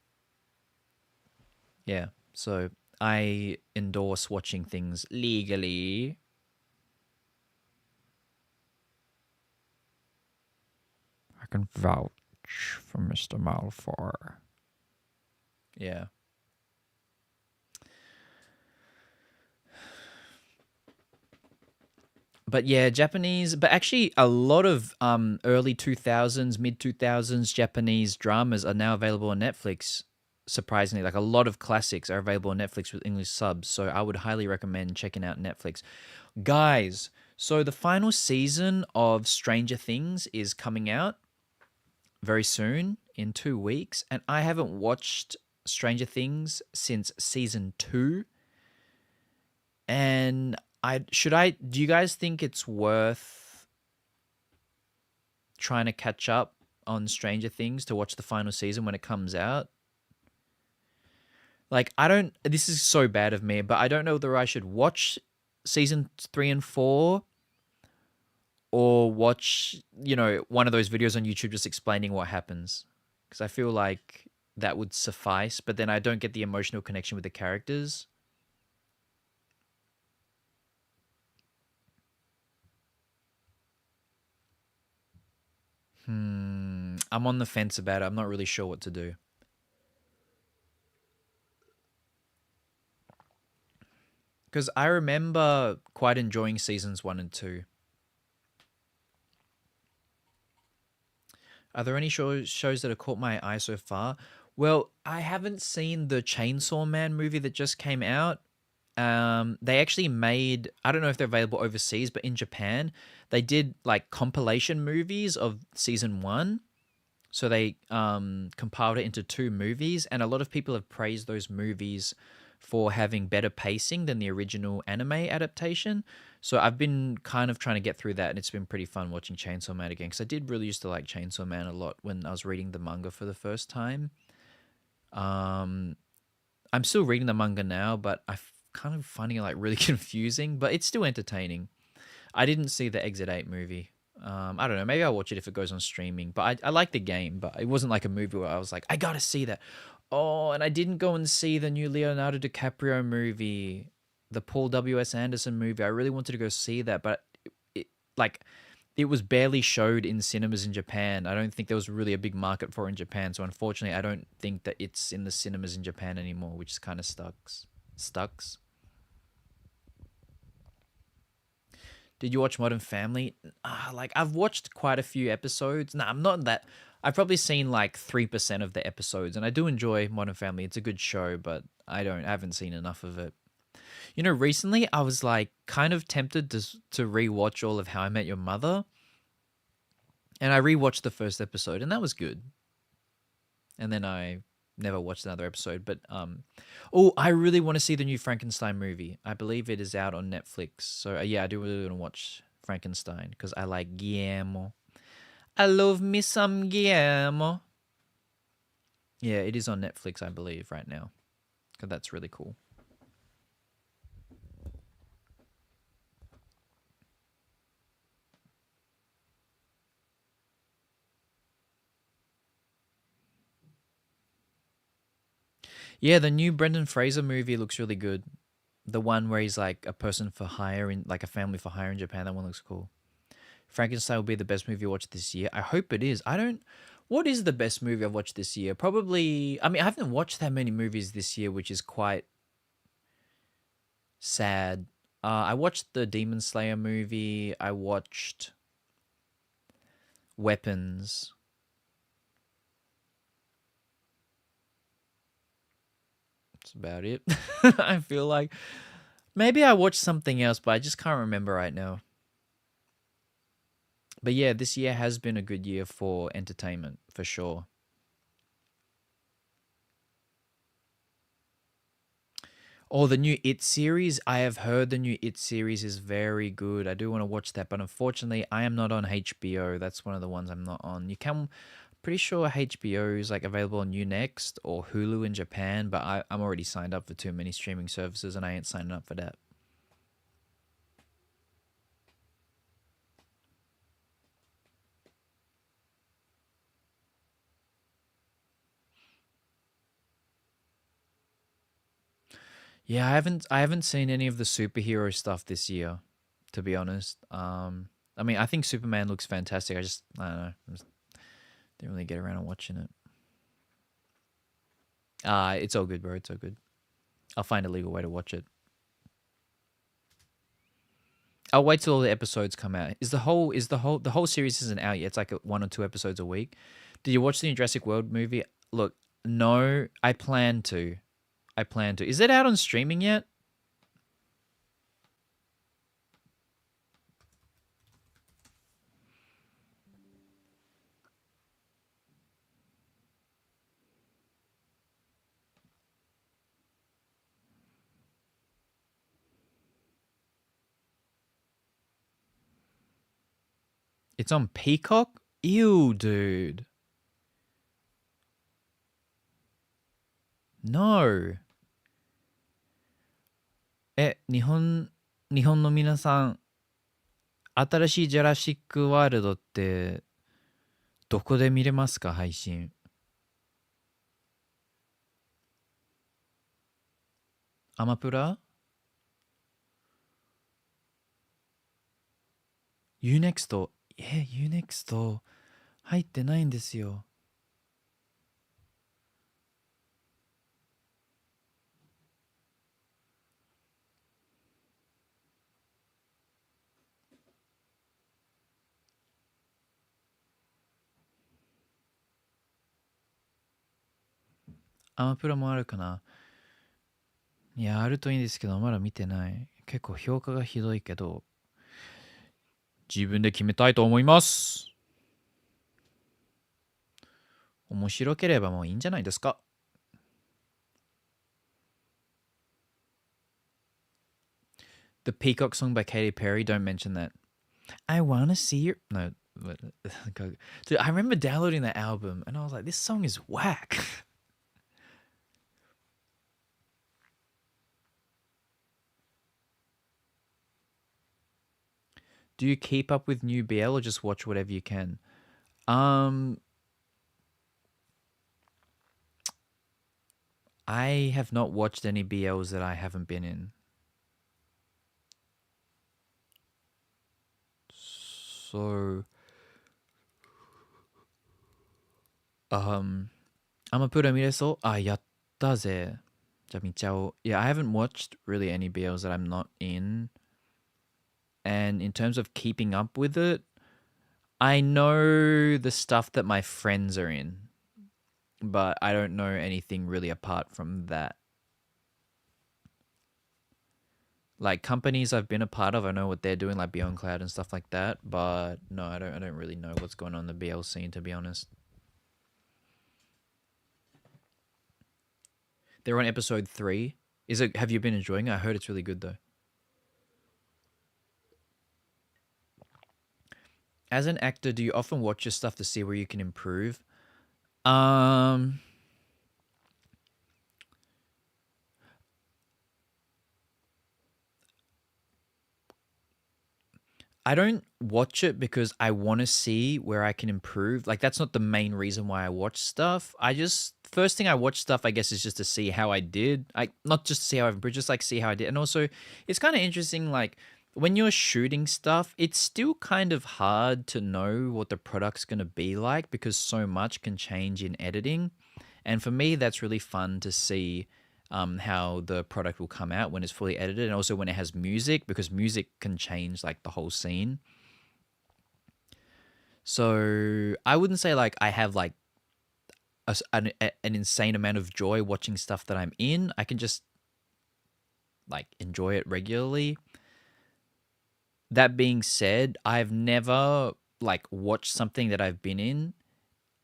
Yeah, so I endorse watching things legally. I can vouch for Mr. Malfoy. Yeah. But yeah, Japanese, but actually a lot of early 2000s, mid 2000s Japanese dramas are now available on Netflix. Surprisingly, like a lot of classics are available on Netflix with English subs. So I would highly recommend checking out Netflix. Guys, so the final season of Stranger Things is coming out very soon in 2 weeks, and I haven't watched Stranger Things since season 2. And do you guys think it's worth trying to catch up on Stranger Things to watch the final season when it comes out? Like, I don't, this is so bad of me, but I don't know whether I should watch season 3 and 4 or watch, one of those videos on YouTube just explaining what happens. Because I feel like that would suffice, but then I don't get the emotional connection with the characters. I'm on the fence about it. I'm not really sure what to do. Because I remember quite enjoying seasons 1 and 2. Are there any shows that have caught my eye so far? Well, I haven't seen the Chainsaw Man movie that just came out. They actually made, I don't know if they're available overseas, but in Japan, they did like compilation movies of season 1. So they compiled it into 2 movies, and a lot of people have praised those movies for having better pacing than the original anime adaptation. So I've been kind of trying to get through that, and it's been pretty fun watching Chainsaw Man again because I did really used to like Chainsaw Man a lot when I was reading the manga for the first time. Um, I'm still reading the manga now, but I'm kind of finding it like really confusing, but it's still entertaining. I didn't see the Exit 8 movie. I don't know. Maybe I'll watch it if it goes on streaming. But I like the game, but it wasn't like a movie where I was like, I gotta see that. Oh, and I didn't go and see the new Leonardo DiCaprio movie, the Paul W.S. Anderson movie. I really wanted to go see that, but like it was barely showed in cinemas in Japan. I don't think there was really a big market for it in Japan. So unfortunately, I don't think that it's in the cinemas in Japan anymore, which is kind of stucks. Stucks. Did you watch Modern Family? Like I've watched quite a few episodes. Nah, I'm not that. I've probably seen like 3% of the episodes, and I do enjoy Modern Family. It's a good show, but I haven't seen enough of it. Recently I was like kind of tempted to rewatch all of How I Met Your Mother, and I rewatched the first episode, and that was good. And then I never watched another episode. But oh, I really want to see the new Frankenstein movie. I believe it is out on Netflix. So yeah, I do really want to watch Frankenstein because I like Guillermo. I love me some Guillermo. Yeah, it is on Netflix, I believe, right now. Because that's really cool. Yeah, the new Brendan Fraser movie looks really good. The one where he's like a person for hire in like a family for hire in Japan. That one looks cool. Frankenstein will be the best movie I watched this year. I hope it is. I don't. What is the best movie I've watched this year? Probably. I mean, I haven't watched that many movies this year, which is quite sad. I watched the Demon Slayer movie. I watched Weapons. That's about it. I feel like. Maybe I watched something else, but I just can't remember right now. But yeah, this year has been a good year for entertainment for sure. Oh, the new It series. I have heard the new It series is very good. I do want to watch that, but unfortunately, I am not on HBO. That's one of the ones I'm not on. You can, pretty sure HBO is like available on Unext or Hulu in Japan, but I'm already signed up for too many streaming services and I ain't signing up for that. Yeah, I haven't seen any of the superhero stuff this year, to be honest. I mean, I think Superman looks fantastic. I don't know, didn't really get around to watching it. It's all good, bro. It's all good. I'll find a legal way to watch it. I'll wait till all the episodes come out. The whole series isn't out yet. It's like one or two episodes a week. Did you watch the new Jurassic World movie? Look, no, I plan to. I plan to. Is it out on streaming yet? It's on Peacock? Ew, dude. No. 日本の皆さん、新しいジュラシックワールドってどこで見れますか配信？アマプラ？ ?Unext？ Unext 入ってないんですよ。アマプラもあるかな？いや、あるといいんですけど、まだ見てない。結構評価がひどいけど、自分で決めたいと思います。面白ければもういいんじゃないですか。The Peacock song by Katy Perry, don't mention that. I wanna see your. No. Dude, I remember downloading that album and I was like, this song is whack. Do you keep up with new BL or just watch whatever you can? Um, I have not watched any BLs that I haven't been in. So, I'm a put mireso. Ah, yatta ze. じゃあ見ちゃおう. Yeah, I haven't watched really any BLs that I'm not in. And in terms of keeping up with it, I know the stuff that my friends are in, but I don't know anything really apart from that. Like companies I've been a part of, I know what they're doing, like Beyond Cloud and stuff like that. But no, I don't really know what's going on in the BL scene, to be honest. They're on episode 3. Is it? Have you been enjoying it? I heard it's really good though. As an actor, do you often watch your stuff to see where you can improve? Um, I don't watch it because I want to see where I can improve. Like that's not the main reason why I watch stuff. I just first thing I watch stuff, I guess, is just to see how I did. I not just to see how I've improved, just like see how I did. And also, it's kind of interesting. Like when you're shooting stuff, it's still kind of hard to know what the product's gonna be like because so much can change in editing. And for me, that's really fun to see how the product will come out when it's fully edited and also when it has music because music can change like the whole scene. So I wouldn't say like I have like an insane amount of joy watching stuff that I'm in. I can just like enjoy it regularly. That being said, I've never like watched something that I've been in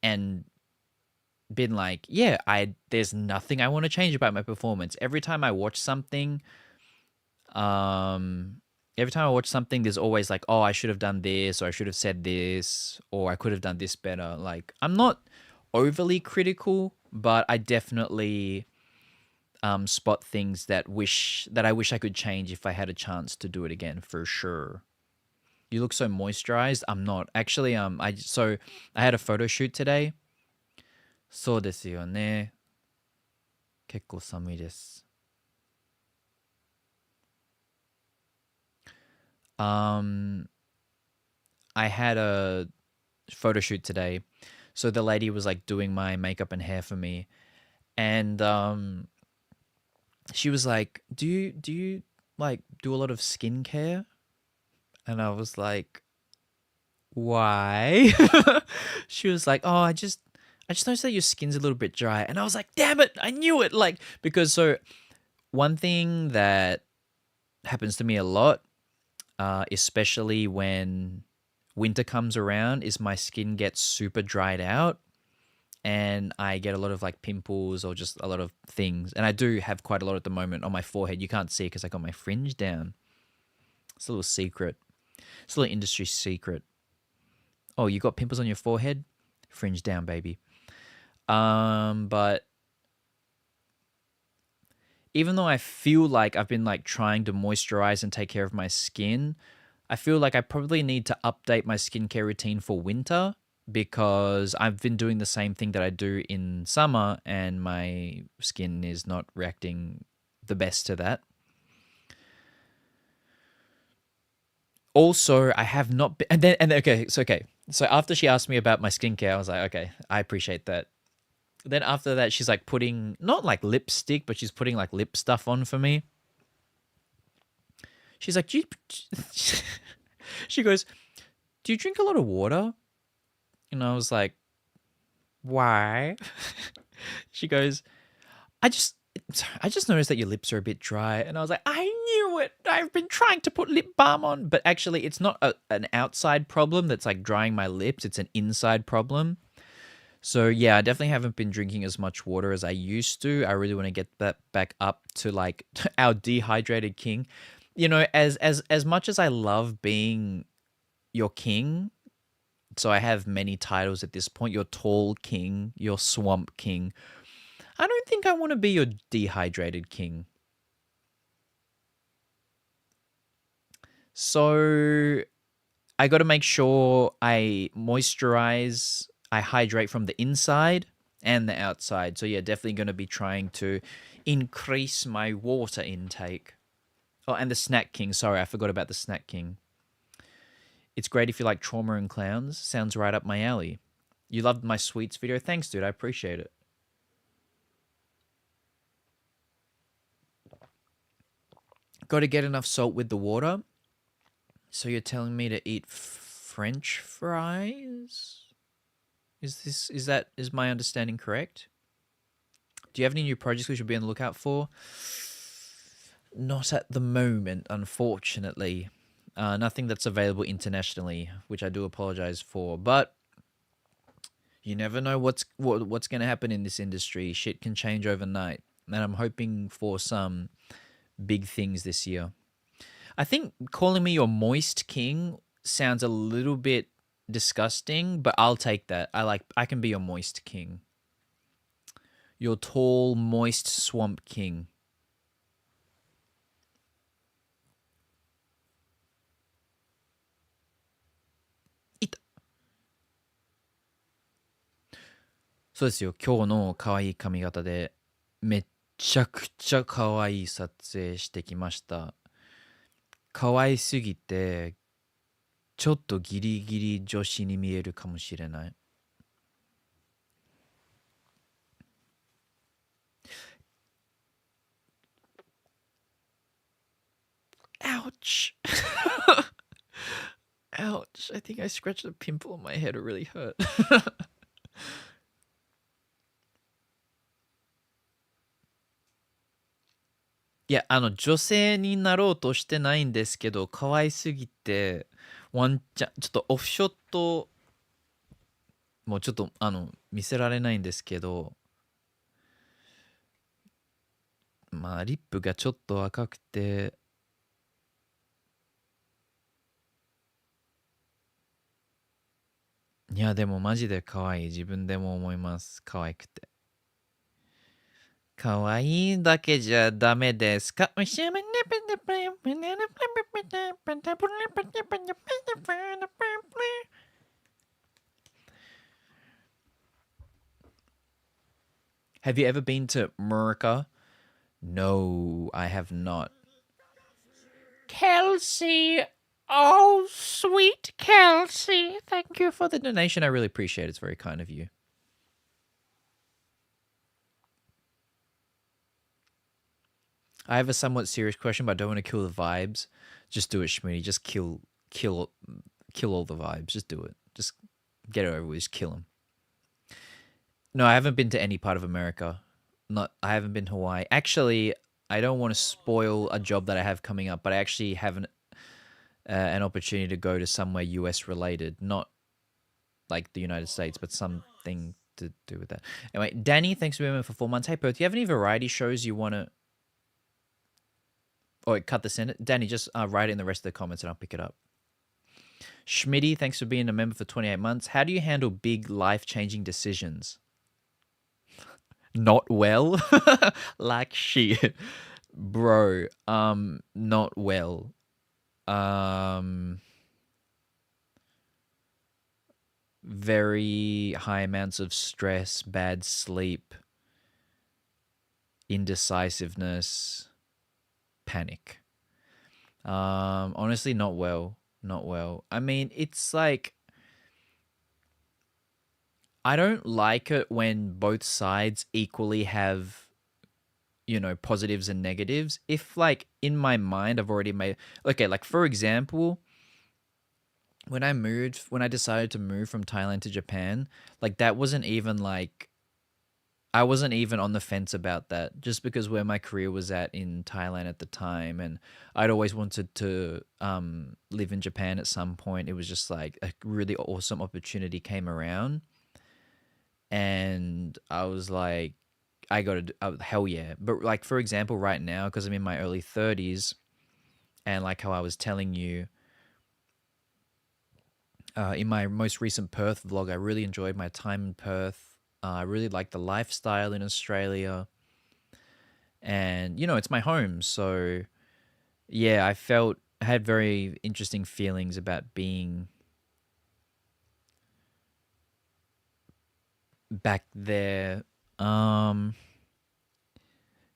and been like, yeah, I there's nothing I want to change about my performance. Um every time I watch something there's always like, oh, I should have done this or I should have said this or I could have done this better. Like I'm not overly critical, but I definitely spot things that I wish I could change if I had a chance to do it again for sure. You look so moisturized. I'm not. Actually, I had a photo shoot today. そうですよね。結構寒いです。Um, I had a photo shoot today. So the lady was like doing my makeup and hair for me. And she was like, "Do you like do a lot of skincare?" And I was like, "Why?" She was like, "Oh, I just noticed that your skin's a little bit dry." And I was like, "Damn it, I knew it." Like because so one thing that happens to me a lot, especially when winter comes around, is my skin gets super dried out and I get a lot of like pimples or just a lot of things. And I do have quite a lot at the moment on my forehead. You can't see because I got my fringe down. It's a little secret. It's a little industry secret. Oh, you got pimples on your forehead? Fringe down, baby. But even though I feel like I've been like trying to moisturize and take care of my skin, I feel like I probably need to update my skincare routine for winter because I've been doing the same thing that I do in summer and my skin is not reacting the best to that. Also, I have not been, and then okay. So after she asked me about my skincare, I was like, okay, I appreciate that. Then after that, she's like putting not like lipstick, but she's putting like lip stuff on for me. She's like, she goes, "Do you drink a lot of water?" And I was like, "Why?" She goes, "I just I just noticed that your lips are a bit dry." And I was like, "I knew it. I've been trying to put lip balm on." But actually, it's not an outside problem that's like drying my lips. It's an inside problem. So yeah, I definitely haven't been drinking as much water as I used to. I really want to get that back up to like our dehydrated king. You know, as much as I love being your king, so I have many titles at this point. Your tall king, your swamp king. I don't think I want to be your dehydrated king. So I got to make sure I moisturize, I hydrate from the inside and the outside. So yeah, definitely going to be trying to increase my water intake. Oh, and the snack king. Sorry, I forgot about the snack king. It's great if you like trauma and clowns. Sounds right up my alley. You loved my sweets video. Thanks, dude. I appreciate it. Got to get enough salt with the water. So you're telling me to eat French fries? Is my understanding correct? Do you have any new projects we should be on the lookout for? Not at the moment, unfortunately. Nothing that's available internationally, which I do apologize for. But you never know what's going to happen in this industry. Shit can change overnight, and I'm hoping for some big things this year. I think calling me your moist king sounds a little bit disgusting, but I'll take that. I can be your moist king. Your tall, moist swamp king. It. そうですよ。今日の可愛い髪型でめっちゃくちゃ可愛い撮影してきました。可愛すぎてちょっとギリギリ女子に見えるかもしれない。Ouch. Ouch. I think I scratched a pimple on my head. It really hurt. いや、女性になろうとしてないんですけど、可愛すぎて、ワンチャン、ちょっとオフショット、もうちょっと、見せられないんですけど、まあ、リップがちょっと赤くて、いや、でもマジで可愛い。自分でも思います。可愛くて。可愛いだけじゃダメですか？ Have you ever been to America? No, I have not. Kelsey! Oh, sweet Kelsey. Thank you for the donation. I really appreciate it. It's very kind of you. I have a somewhat serious question, but I don't want to kill the vibes. Just do it, Schmitty. Just kill all the vibes. Just do it. Just get it over with. Just kill them. No, I haven't been to any part of America. Not. I haven't been to Hawaii. Actually, I don't want to spoil a job that I have coming up, but I actually have an opportunity to go to somewhere US related, not like the United States, but something to do with that. Anyway, Danny, thanks for being here for 4 months. Hey, Perth, do you have any variety shows you want to? Oh, wait, cut the sentence. Danny, just write it in the rest of the comments and I'll pick it up. Schmitty, thanks for being a member for 28 months. How do you handle big life-changing decisions? Not well? Like shit. Bro, not well. Very high amounts of stress, bad sleep, indecisiveness, panic. Honestly, not well. Not well. I mean, it's like I don't like it when both sides equally have, positives and negatives. If like in my mind I've already made okay, like for example, when I decided to move from Thailand to Japan, like that wasn't even like I wasn't even on the fence about that just because where my career was at in Thailand at the time and I'd always wanted to live in Japan at some point. It was just like a really awesome opportunity came around and I was like I got to hell yeah. But like for example right now because I'm in my early 30s and like how I was telling you in my most recent Perth vlog, I really enjoyed my time in Perth. I really like the lifestyle in Australia. And, it's my home. So, yeah, I had very interesting feelings about being back there.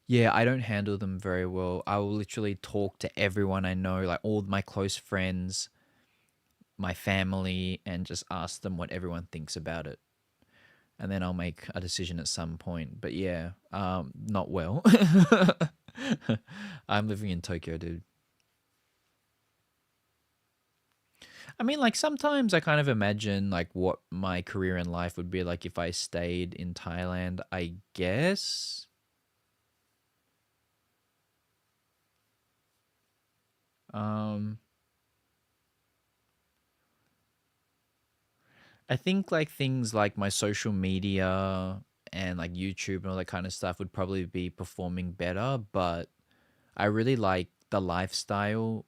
Yeah, I don't handle them very well. I will literally talk to everyone I know, like all my close friends, my family, and just ask them what everyone thinks about it. And then I'll make a decision at some point. But yeah, not well. I'm living in Tokyo, dude. I mean, like sometimes I kind of imagine like what my career in life would be like if I stayed in Thailand, I guess. Um, I think like things like my social media and like YouTube and all that kind of stuff would probably be performing better, but I really like the lifestyle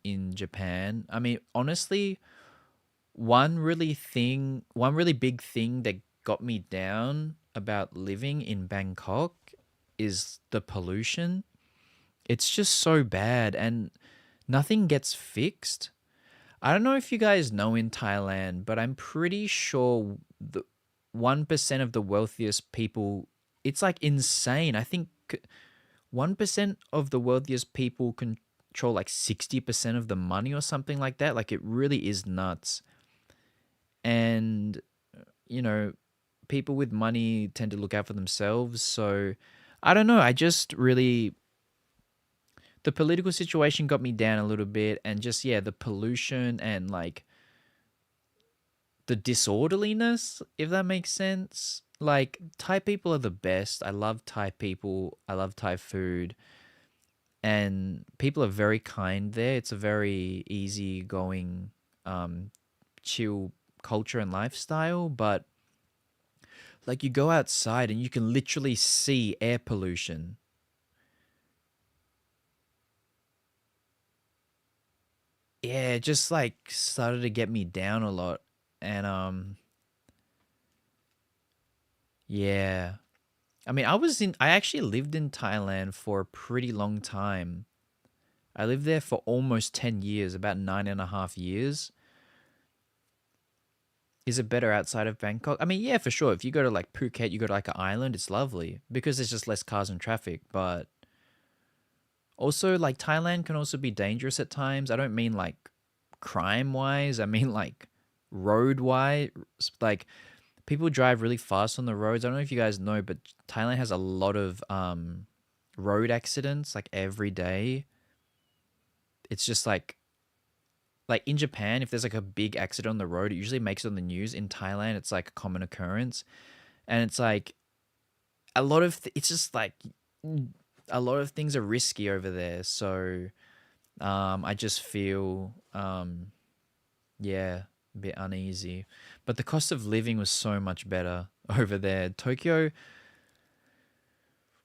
in Japan. I mean, honestly, one really big thing that got me down about living in Bangkok is the pollution. It's just so bad and nothing gets fixed. I don't know if you guys know in Thailand, but I'm pretty sure the 1% of the wealthiest people, it's like insane. I think 1% of the wealthiest people control like 60% of the money or something like that. Like it really is nuts. And, you know, people with money tend to look out for themselves. So I don't know. I just really, the political situation got me down a little bit. And just, yeah, the pollution and like the disorderliness, if that makes sense. Like Thai people are the best. I love Thai people. I love Thai food, and people are very kind there. It's a very easygoing, um, chill culture and lifestyle. But like you go outside and you can literally see air pollution. Yeah, it just like started to get me down a lot. And yeah. I mean, I actually lived in Thailand for a pretty long time. I lived there for almost 10 years, about 9.5 years. Is it better outside of Bangkok? I mean, yeah, for sure. If you go to like Phuket, you go to like an island, it's lovely because there's just less cars and traffic. But also, like Thailand can also be dangerous at times. I don't mean like crime wise, I mean like road wise. Like people drive really fast on the roads. I don't know if you guys know, but Thailand has a lot of road accidents like every day. It's just like in Japan, if there's like a big accident on the road, it usually makes it on the news. In Thailand, it's like a common occurrence, and it's like it's just like a lot of things are risky over there. So I just feel yeah, a bit uneasy. But the cost of living was so much better over there. Tokyo,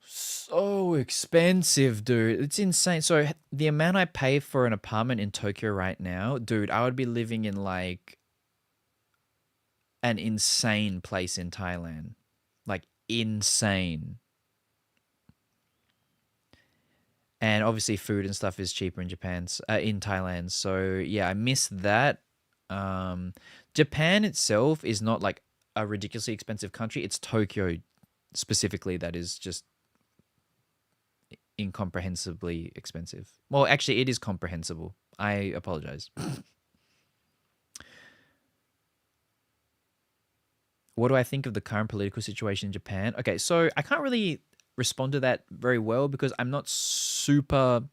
so expensive, dude. It's insane. So the amount I pay for an apartment in Tokyo right now, dude, I would be living in like an insane place in Thailand. Like insane. And obviously food and stuff is cheaper in in Thailand. So yeah, I miss that. Um Japan itself is not like a ridiculously expensive country. It's Tokyo specifically that is just incomprehensibly expensive. Well, actually it is comprehensible. I apologize. What do I think of the current political situation in Japan? Okay, so I can't really respond to that very well because I'm not super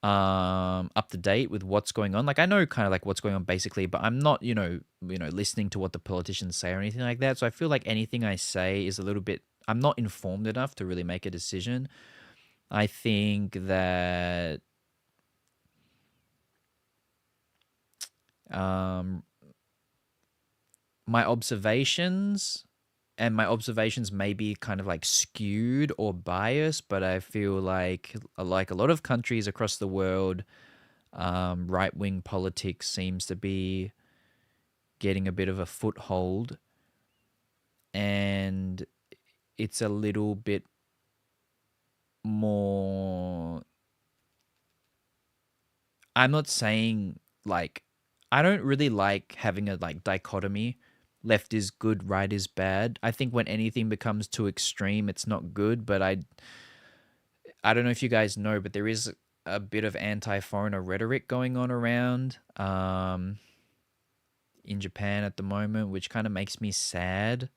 up to date with what's going on. Like I know kind of like what's going on basically, but I'm not, listening to what the politicians say or anything like that. So I feel like anything I say is a little bit I'm not informed enough to really make a decision. I think that um my observations my observations may be kind of like skewed or biased, but I feel like a lot of countries across the world, right wing politics seems to be getting a bit of a foothold, and it's a little bit more. I'm not saying like I don't really like having a like dichotomy. Left is good, right is bad. I think when anything becomes too extreme, it's not good. But I don't know if you guys know, but there is a bit of anti-foreigner rhetoric going on around in Japan at the moment, which kind of makes me sad.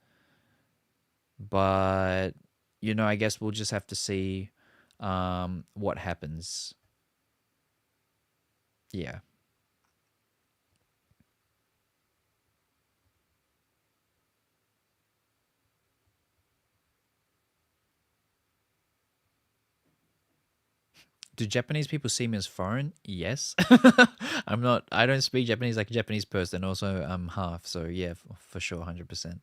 But I guess we'll just have to see what happens. Yeah. Do Japanese people see me as foreign? Yes. I'm not. I don't speak Japanese like a Japanese person. Also, I'm half. So yeah, for sure, 100%.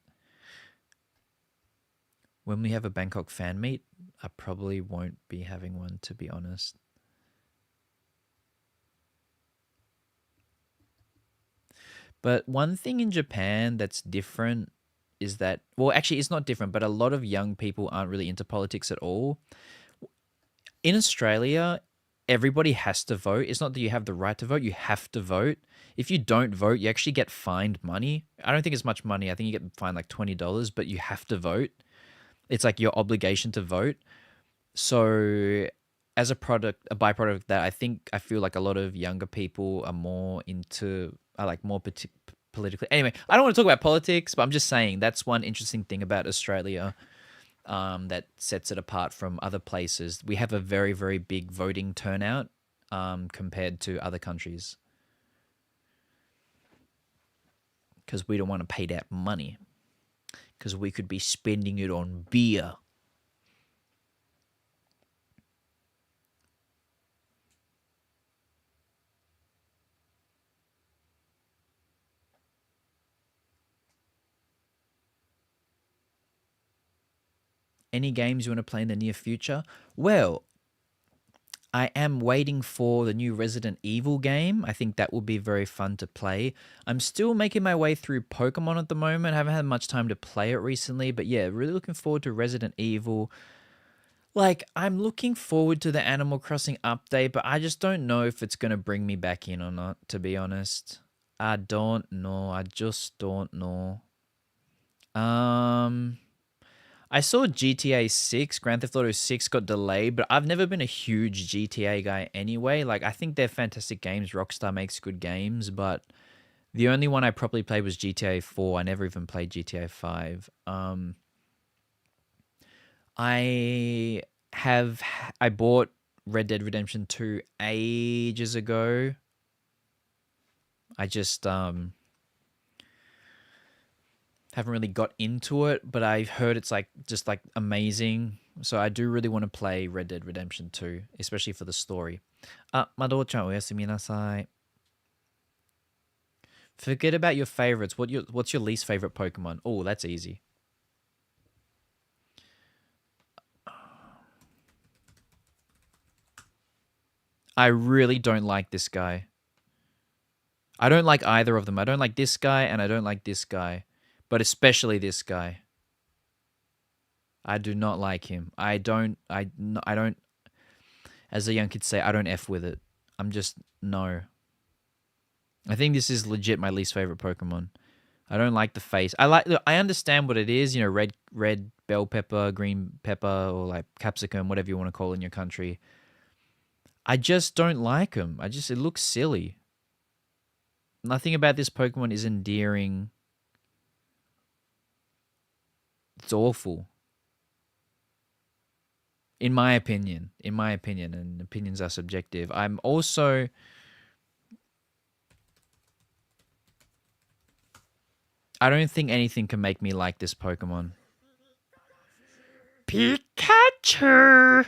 When we have a Bangkok fan meet, I probably won't be having one, to be honest. But one thing in Japan that's different is that, well, actually, it's not different, but a lot of young people aren't really into politics at all. In Australia, everybody has to vote. It's not that you have the right to vote, you have to vote. If you don't vote, you actually get fined money. I don't think it's much money. I think you get fined like $20, but you have to vote. It's like your obligation to vote. So as a byproduct of that, I feel like a lot of younger people are like more politically. Anyway, I don't want to talk about politics, but I'm just saying that's one interesting thing about Australia, that sets it apart from other places. We have a very, very big voting turnout, compared to other countries because we don't want to pay that money. because we could be spending it on beer. Any games you want to play in the near future? Well, I am waiting for the new Resident Evil game. I think that will be very fun to play. I'm still making my way through Pokemon at the moment. I haven't had much time to play it recently, but yeah, really looking forward to Resident Evil. Like, I'm looking forward to the Animal Crossing update, but I just don't know if it's going to bring me back in or not, to be honest. I don't know. I just don't know. Um, I saw GTA 6, Grand Theft Auto 6 got delayed, but I've never been a huge GTA guy anyway. Like, I think they're fantastic games. Rockstar makes good games, but the only one I probably played was GTA 4. I never even played GTA 5. I have I bought Red Dead Redemption 2 ages ago. I just haven't really got into it, but I've heard it's like just like amazing. So I do really want to play Red Dead Redemption 2, especially for the story. Mado-chan, oyasumi nasai. Forget about your favorites. What's your least favorite Pokemon? Oh, that's easy. I really don't like this guy. I don't like either of them. I don't like this guy and I don't like this guy, but especially this guy. I do not like him. I don't, as the young kids say, I don't F with it. I'm just, no. I think this is legit my least favorite Pokemon. I don't like the face. I understand what it is, you know, red bell pepper, green pepper, or like capsicum, whatever you want to call it in your country. I just don't like him. It looks silly. Nothing about this Pokemon is endearing. It's awful. In my opinion, and opinions are subjective. I don't think anything can make me like this Pokemon. Pikachu!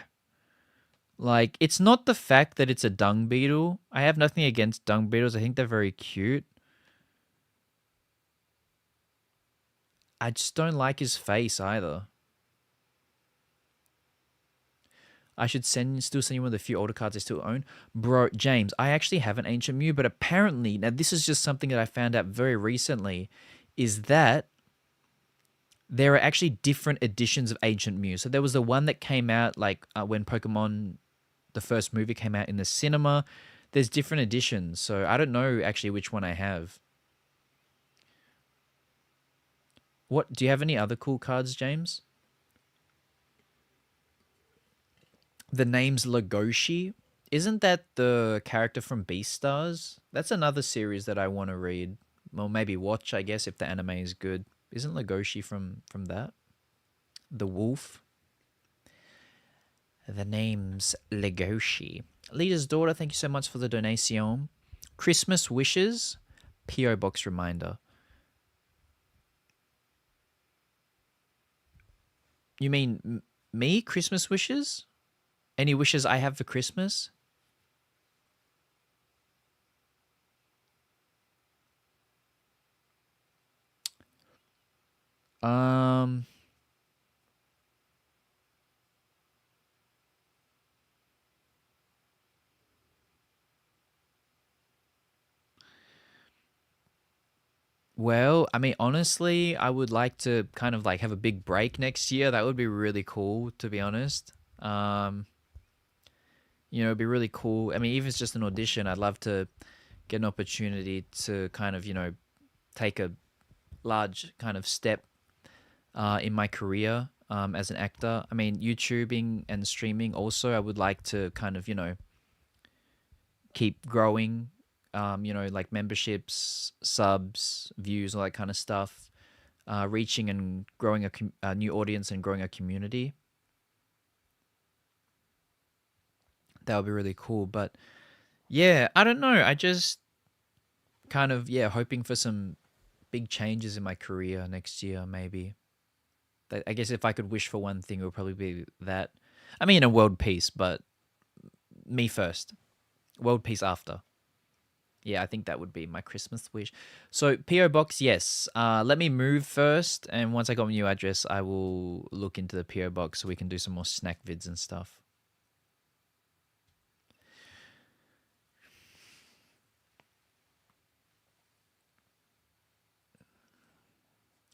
Like, it's not the fact that it's a dung beetle. I have nothing against dung beetles. I think they're very cute. I just don't like his face either. I should still send you one of the few older cards I still own. Bro, James, I actually have an Ancient Mew, but apparently, now this is just something that I found out very recently, is that there are actually different editions of Ancient Mew. So there was the one that came out like when Pokemon, the first movie came out in the cinema. There's different editions. So I don't know actually which one I have. What, do you have any other cool cards, James? The name's Legoshi. Isn't that the character from Beastars? That's another series that I want to read. Well, maybe watch, I guess, if the anime is good. Isn't Legoshi from that? The wolf. The name's Legoshi. Leader's daughter, thank you so much for the donation. Christmas wishes. P.O. Box reminder. You mean me? Christmas wishes? Any wishes I have for Christmas? Um. Well, I mean, honestly, I would like to kind of like have a big break next year. That would be really cool, to be honest. Um, it'd be really cool. I mean, even if it's just an audition, I'd love to get an opportunity to kind of, take a large kind of step in my career as an actor. I mean, YouTubing and streaming also, I would like to kind of, keep growing, like memberships, subs, views, all that kind of stuff, reaching and growing a new audience and growing a community. That would be really cool. But yeah, I don't know. I just kind of, yeah, hoping for some big changes in my career next year, maybe. I guess if I could wish for one thing, it would probably be that. I mean, a world peace, but me first. World peace after. Yeah, I think that would be my Christmas wish. So PO box, yes. Let me move first, and once I got my new address, I will look into the PO box so we can do some more snack vids and stuff.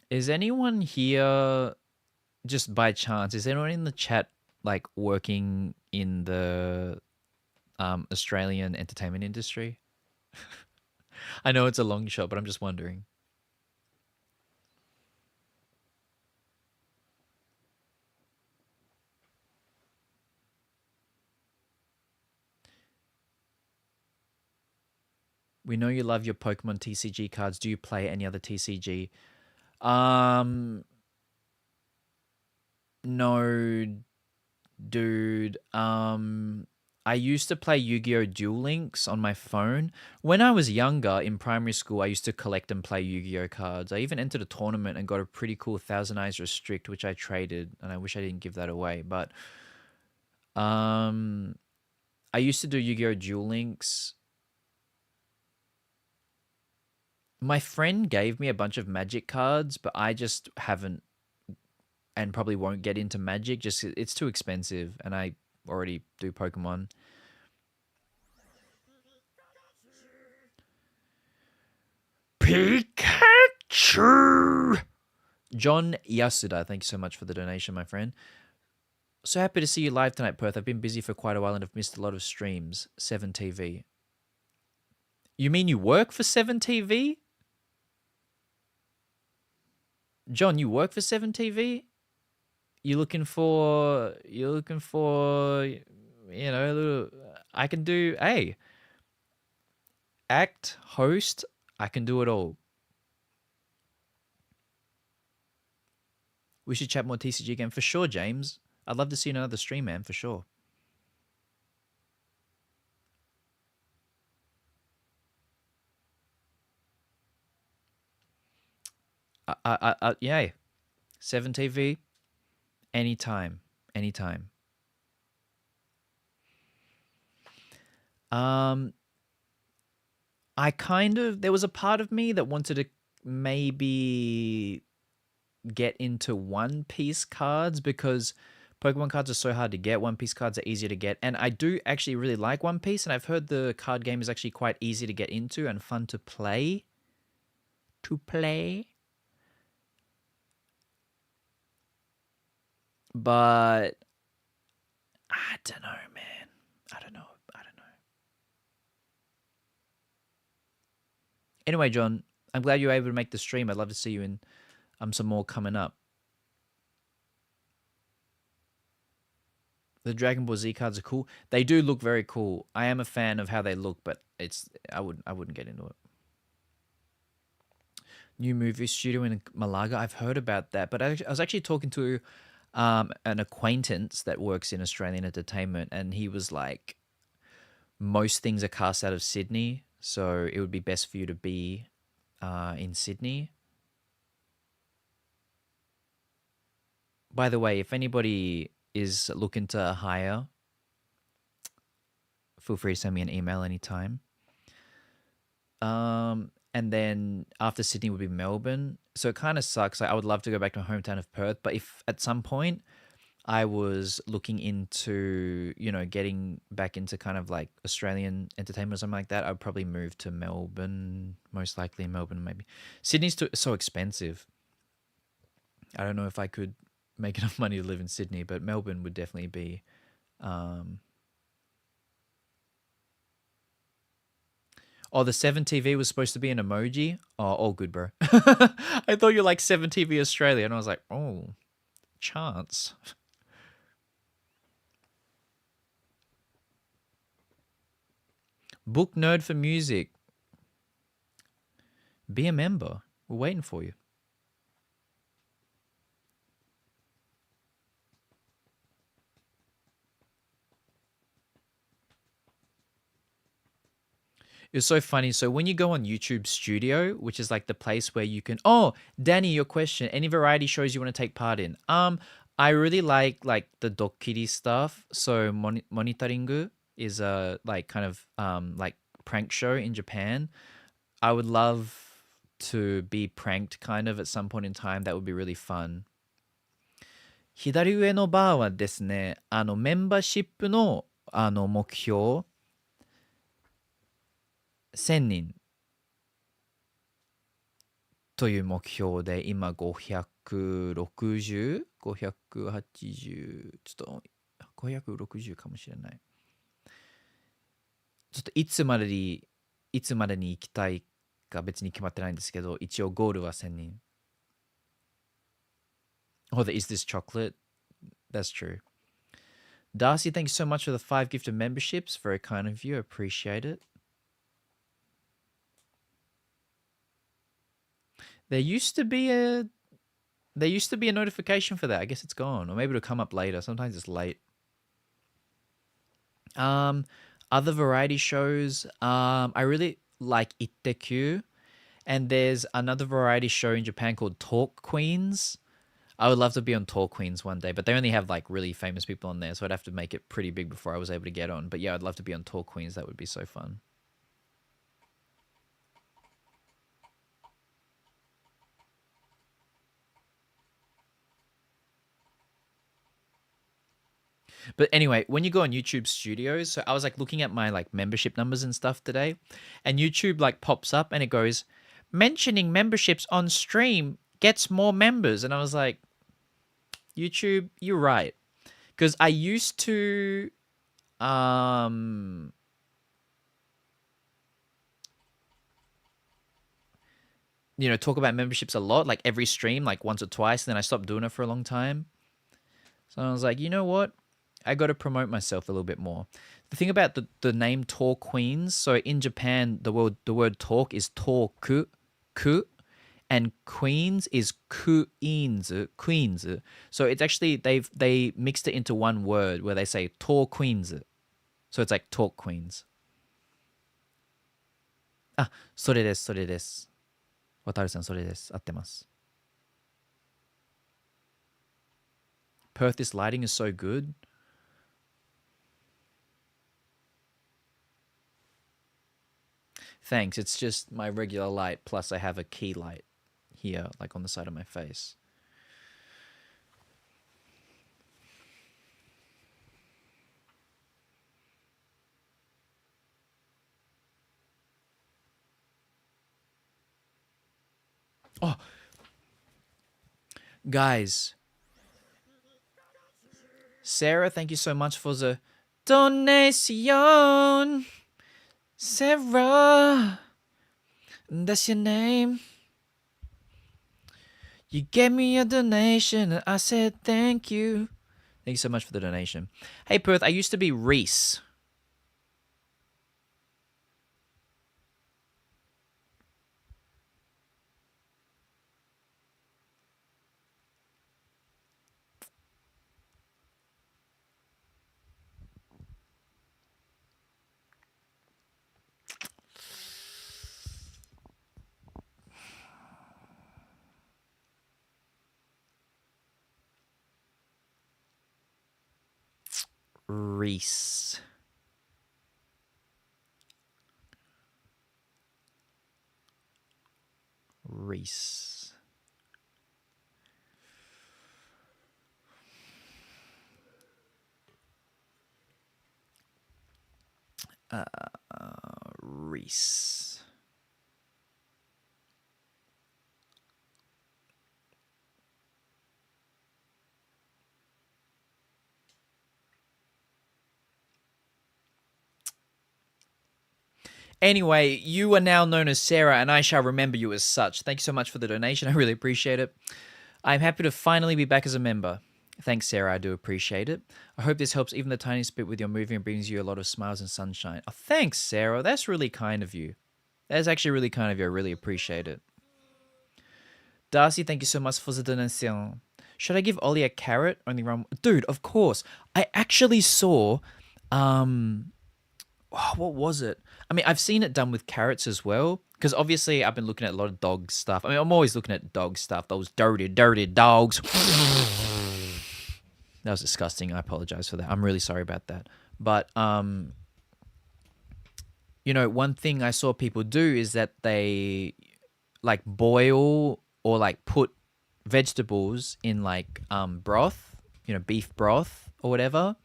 Is anyone here just by chance? Is anyone in the chat like working in the Australian entertainment industry? I know it's a long shot, but I'm just wondering. We know you love your Pokemon TCG cards. Do you play any other TCG? Um, no, dude. I used to play Yu-Gi-Oh! Duel Links on my phone. When I was younger in primary school, I used to collect and play Yu-Gi-Oh! Cards. I even entered a tournament and got a pretty cool Thousand Eyes Restrict, which I traded, and I wish I didn't give that away. But um, I used to do Yu-Gi-Oh! Duel Links. My friend gave me a bunch of Magic cards, but I just haven't and probably won't get into Magic. Just it's too expensive, and I already do Pokemon. Pikachu! John Yasuda, thank you so much for the donation, my friend. So happy to see you live tonight, Perth. I've been busy for quite a while and have missed a lot of streams. 7TV. You mean you work for 7TV? John, you work for 7TV? You're looking for a little I can do act, host, I can do it all. We should chat more TCG again for sure, James. I'd love to see another stream, man, for sure. Yeah. 7TV, anytime, anytime. Um, there was a part of me that wanted to maybe get into One Piece cards because Pokemon cards are so hard to get. One Piece cards are easier to get. And I do actually really like One Piece, and I've heard the card game is actually quite easy to get into and fun to play. But I don't know, man. I don't know. Anyway, John, I'm glad you were able to make the stream. I'd love to see you in some more coming up. The Dragon Ball Z cards are cool. They do look very cool. I am a fan of how they look, but I wouldn't get into it. New movie studio in Malaga. I've heard about that, but I was actually talking to an acquaintance that works in Australian entertainment, and he was like, most things are cast out of Sydney, so it would be best for you to be in Sydney. By the way, if anybody is looking to hire, feel free to send me an email anytime. And then after Sydney would be Melbourne. So it kind of sucks. Like, I would love to go back to my hometown of Perth, but if at some point I was looking into, getting back into kind of like Australian entertainment or something like that, I'd probably move to Melbourne, most likely Melbourne, maybe. Sydney's so expensive. I don't know if I could make enough money to live in Sydney, but Melbourne would definitely be. Oh, the 7TV was supposed to be an emoji. Oh, all good, bro. I thought you like 7TV Australia, and I was like, oh, chance. Book nerd for music. Be a member. We're waiting for you. It's so funny. So when you go on YouTube Studio, which is like the place where you can, oh, Danny, your question, any variety shows you want to take part in? I really like the dokkiri stuff. So monitoringu is a like kind of like prank show in Japan. I would love to be pranked kind of at some point in time. That would be really fun. 左上のバーはですね、メンバーシップの、目標、1000人という目標で、今560、580、ちょっと560かもしれない。ちょっといつまでに行きたいか別に決まってないんですけど、一応ゴールは1000人。Oh, is this chocolate? That's true. Darcy, thank you so much for the 5 gifted memberships. Very kind of you. Appreciate it. There used to be a notification for that. I guess it's gone, or maybe it'll come up later. Sometimes it's late. Other variety shows. I really like Itteku, and there's another variety show in Japan called Talk Queens. I would love to be on Talk Queens one day, but they only have like really famous people on there, so I'd have to make it pretty big before I was able to get on. But yeah, I'd love to be on Talk Queens. That would be so fun. But anyway, when you go on YouTube Studios, so I was like looking at my like membership numbers and stuff today, and YouTube like pops up and it goes, mentioning memberships on stream gets more members. And I was like, YouTube, you're right. Because I used to talk about memberships a lot, like every stream, like once or twice, and then I stopped doing it for a long time. So I was like, you know what? I got to promote myself a little bit more. The thing about the name Talk Queens, so in Japan, the word talk is toku, ku, and queens is queens, queens. So it's actually they mixed it into one word where they say Talk Queens. So it's like Talk Queens. あ、それです、それです。渡るさん、それです。合ってます。Perth, this lighting is so good. Thanks. It's just my regular light, plus I have a key light here, like on the side of my face. Oh, guys. Sarah, thank you so much for the donation. Sarah, that's your name. You gave me a donation and I said thank you. Thank you so much for the donation. Hey, Perth, I used to be Reese. Reese. Reese. Reese. Anyway, you are now known as Sarah, and I shall remember you as such. Thank you so much for the donation. I really appreciate it. I'm happy to finally be back as a member. Thanks, Sarah. I do appreciate it. I hope this helps even the tiniest bit with your movie and brings you a lot of smiles and sunshine. Oh, thanks, Sarah. That's really kind of you. That's actually really kind of you. I really appreciate it. Darcy, thank you so much for the donation. Should I give Ollie a carrot? Only run, dude. Of course. I actually saw, Oh, what was it? I mean, I've seen it done with carrots as well. Because obviously, I've been looking at a lot of dog stuff. I mean, I'm always looking at dog stuff. Those dirty, dirty dogs. That was disgusting. I apologize for that. I'm really sorry about that. But one thing I saw people do is that they like boil or like put vegetables in like broth, beef broth or whatever,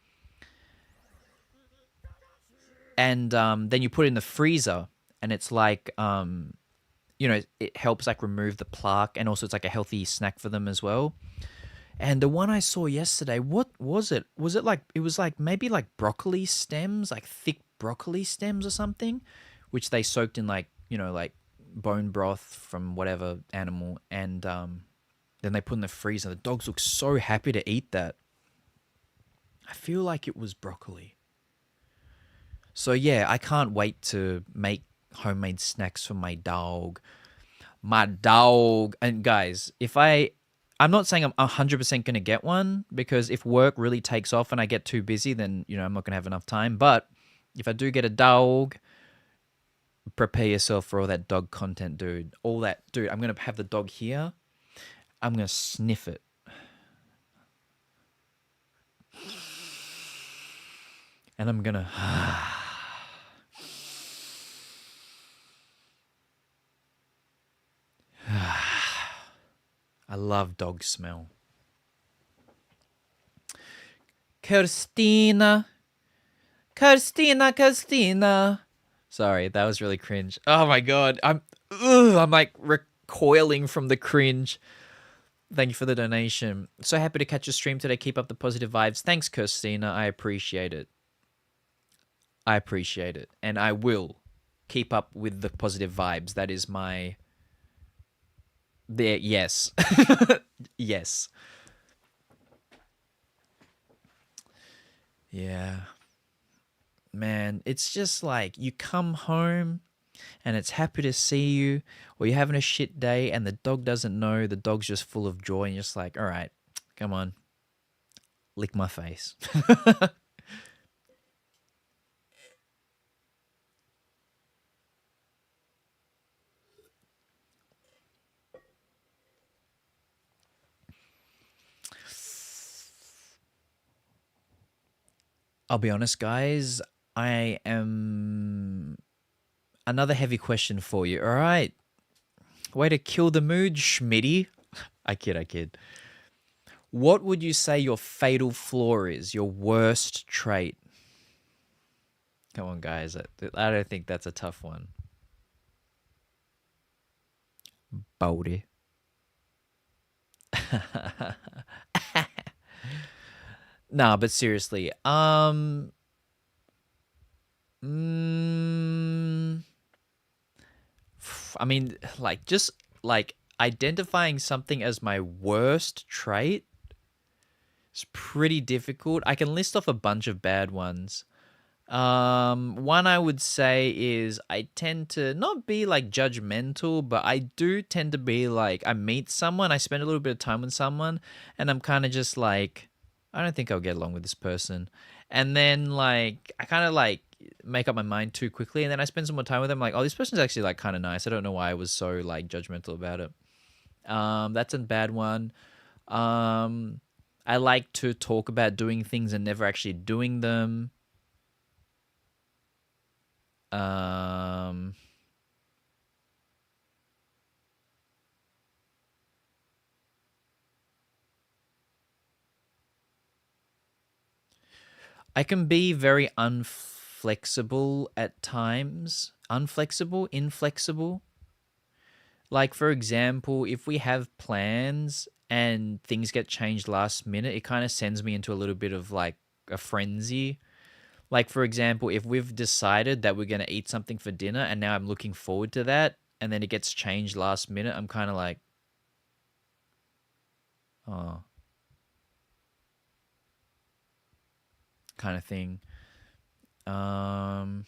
and then you put it in the freezer, and it's like it helps like remove the plaque, and also it's like a healthy snack for them as well. And the one I saw yesterday, what was it? Was it like it was like maybe like broccoli stems, like thick broccoli stems or something, which they soaked in like like bone broth from whatever animal, and then they put in the freezer. The dogs look so happy to eat that. I feel like it was broccoli. So yeah, I can't wait to make homemade snacks for my dog. My dog. And guys, I'm not saying I'm 100% going to get one, because if work really takes off and I get too busy, then, I'm not going to have enough time. But if I do get a dog, prepare yourself for all that dog content, dude. All that, dude, I'm going to have the dog here. I'm going to sniff it. And I'm going to... I love dog smell. Christina. Sorry, that was really cringe. Oh my god, I'm like recoiling from the cringe. Thank you for the donation. So happy to catch your stream today. Keep up the positive vibes. Thanks, Christina. I appreciate it. And I will keep up with the positive vibes. That is my... Yes. Yes. Yeah. Man, it's just like you come home and it's happy to see you, or you're having a shit day and the dog doesn't know, the dog's just full of joy, and you're just like, all right, come on, lick my face. I'll be honest, guys, I am... Another heavy question for you, all right? Way to kill the mood, Schmitty. I kid. What would you say your fatal flaw is, your worst trait? Come on, guys. I don't think that's a tough one. Baldy. Nah, but seriously, I mean, like, just like identifying something as my worst trait is pretty difficult. I can list off a bunch of bad ones. One I would say is I tend to not be like judgmental, but I do tend to be like, I meet someone, I spend a little bit of time with someone, and I'm kind of just like, I don't think I'll get along with this person. And then like, I kind of like make up my mind too quickly, and then I spend some more time with them, like, oh, this person's actually like kind of nice. I don't know why I was so like judgmental about it. That's a bad one. Um, I like to talk about doing things and never actually doing them. Um, I can be very unflexible at times. Unflexible, inflexible. Like, for example, if we have plans and things get changed last minute, it kind of sends me into a little bit of like a frenzy. Like, for example, if we've decided that we're going to eat something for dinner and now I'm looking forward to that, and then it gets changed last minute, I'm kind of like, oh, kind of thing. Um,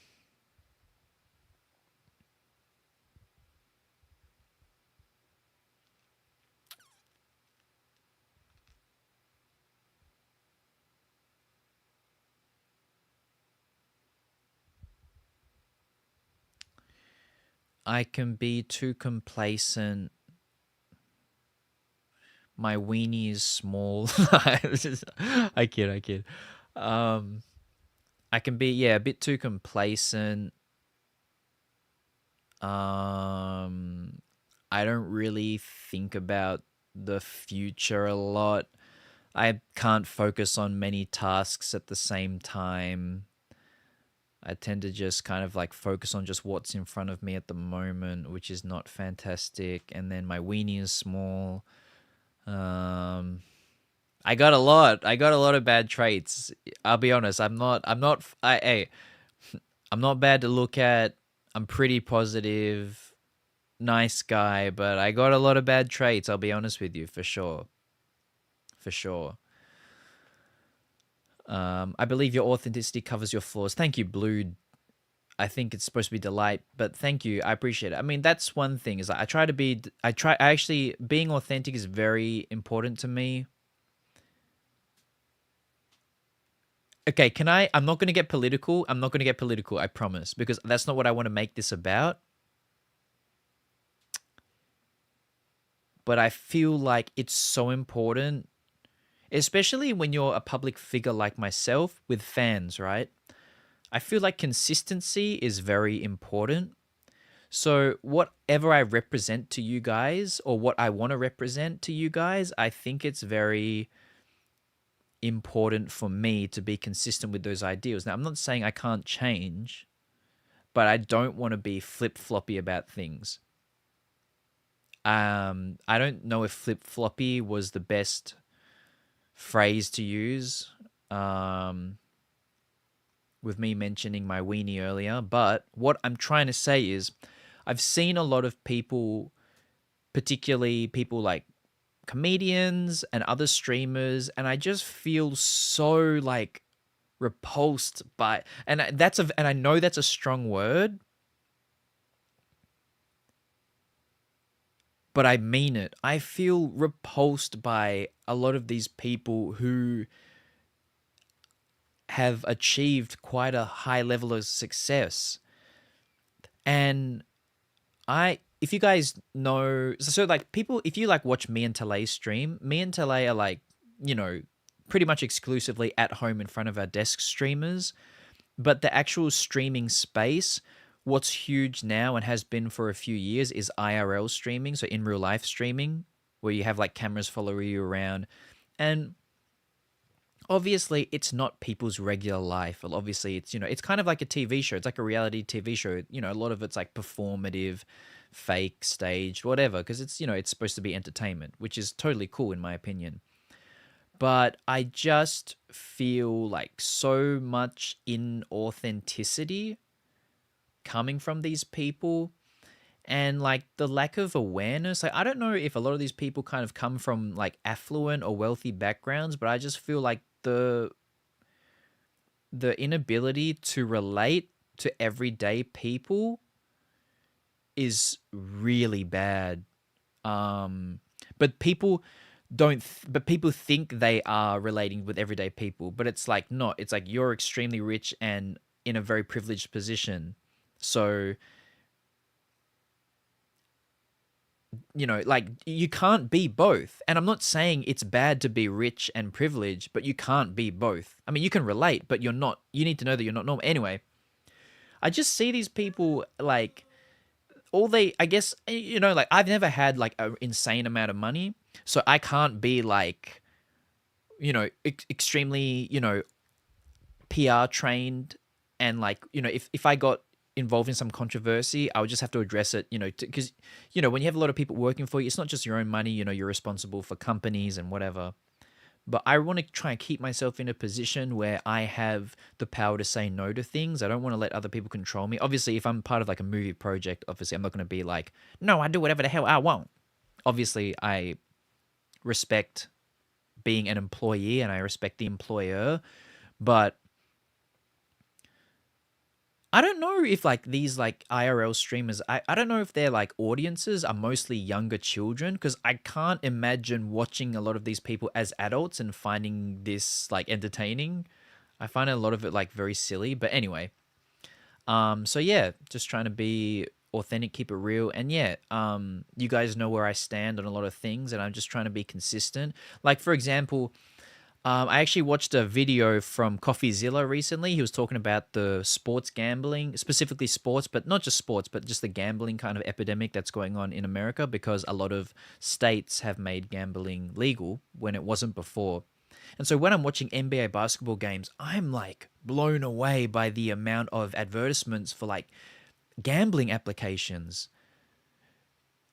I can be too complacent. My weenie is small. I kid, I kid. Um, I can be, yeah, a bit too complacent. Um, I don't really think about the future a lot. I can't focus on many tasks at the same time. I tend to just kind of like focus on just what's in front of me at the moment, which is not fantastic. And then my weenie is small. Um, I got a lot. I got a lot of bad traits. I'll be honest. Hey, I'm not bad to look at. I'm pretty positive, nice guy, but I got a lot of bad traits. I'll be honest with you, for sure. For sure. I believe your authenticity covers your flaws. Thank you, Blue. I think it's supposed to be delight, but thank you. I appreciate it. I mean, that's one thing is I try to be, I actually, being authentic is very important to me. Okay, I'm not going to get political. I'm not going to get political, I promise, because that's not what I want to make this about. But I feel like it's so important, especially when you're a public figure like myself with fans, right? I feel like consistency is very important. So, whatever I represent to you guys or what I want to represent to you guys, I think it's very important for me to be consistent with those ideals. Now, I'm not saying I can't change, but I don't want to be flip floppy about things. I don't know if flip floppy was the best phrase to use with me mentioning my weenie earlier, but what I'm trying to say is I've seen a lot of people, particularly people like comedians and other streamers, and I just feel so like repulsed by, and I know that's a strong word, but I mean it. I feel repulsed by a lot of these people who have achieved quite a high level of success. And if you guys know, so like people, if you like watch me and Tele stream, me and Tele are like, you know, pretty much exclusively at home in front of our desk streamers. But the actual streaming space, what's huge now and has been for a few years is IRL streaming, so in real life streaming, where you have like cameras following you around. And obviously it's not people's regular life. Well, obviously it's, it's kind of like a TV show. It's like a reality TV show. A lot of it's like performative, fake, staged, whatever, because it's, it's supposed to be entertainment, which is totally cool in my opinion. But I just feel like so much inauthenticity coming from these people, and like the lack of awareness. Like, I don't know if a lot of these people kind of come from like affluent or wealthy backgrounds, but I just feel like the inability to relate to everyday people is really bad. But people but people think they are relating with everyday people, but it's like not. It's like you're extremely rich and in a very privileged position. So, like you can't be both. And I'm not saying it's bad to be rich and privileged, but you can't be both. I mean, you can relate, but you need to know that you're not normal. Anyway, I just see these people like I guess, like I've never had like an insane amount of money. So I can't be like, extremely, PR trained, and like, if I got involved in some controversy, I would just have to address it, because, when you have a lot of people working for you, it's not just your own money, you're responsible for companies and whatever. But I want to try and keep myself in a position where I have the power to say no to things. I don't want to let other people control me. Obviously, if I'm part of like a movie project, obviously I'm not going to be like, no, I do whatever the hell I want. Obviously, I respect being an employee and I respect the employer, but I don't know if like these like IRL streamers, I don't know if their like audiences are mostly younger children, because I can't imagine watching a lot of these people as adults and finding this like entertaining. I find a lot of it like very silly, but anyway. So yeah, just trying to be authentic, keep it real. And yeah, you guys know where I stand on a lot of things, and I'm just trying to be consistent. Like, for example, I actually watched a video from CoffeeZilla recently. He was talking about the sports gambling, specifically sports, but not just sports, but just the gambling kind of epidemic that's going on in America, because a lot of states have made gambling legal when it wasn't before. And so when I'm watching NBA basketball games, I'm like blown away by the amount of advertisements for like gambling applications.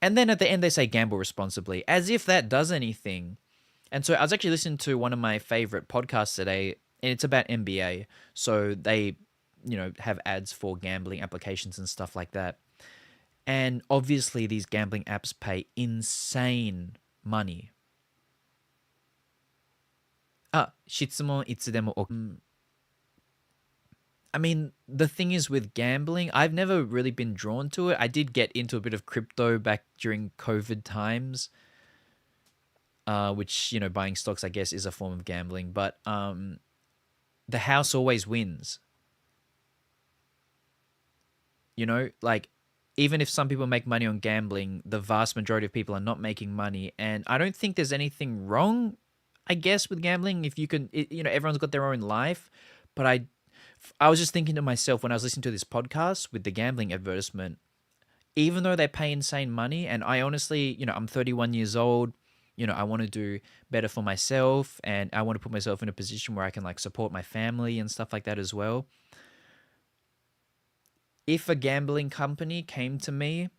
And then at the end, they say gamble responsibly, as if that does anything. And so I was actually listening to one of my favorite podcasts today, and it's about NBA. So they, have ads for gambling applications and stuff like that. And obviously, these gambling apps pay insane money. 質問いつでも I mean, the thing is with gambling, I've never really been drawn to it. I did get into a bit of crypto back during COVID times, which, buying stocks, I guess, is a form of gambling. But the house always wins. Like, even if some people make money on gambling, the vast majority of people are not making money. And I don't think there's anything wrong, I guess, with gambling. If you can, everyone's got their own life. But I was just thinking to myself when I was listening to this podcast with the gambling advertisement, even though they pay insane money, and I honestly, I'm 31 years old, I want to do better for myself, and I want to put myself in a position where I can like support my family and stuff like that as well. If a gambling company came to me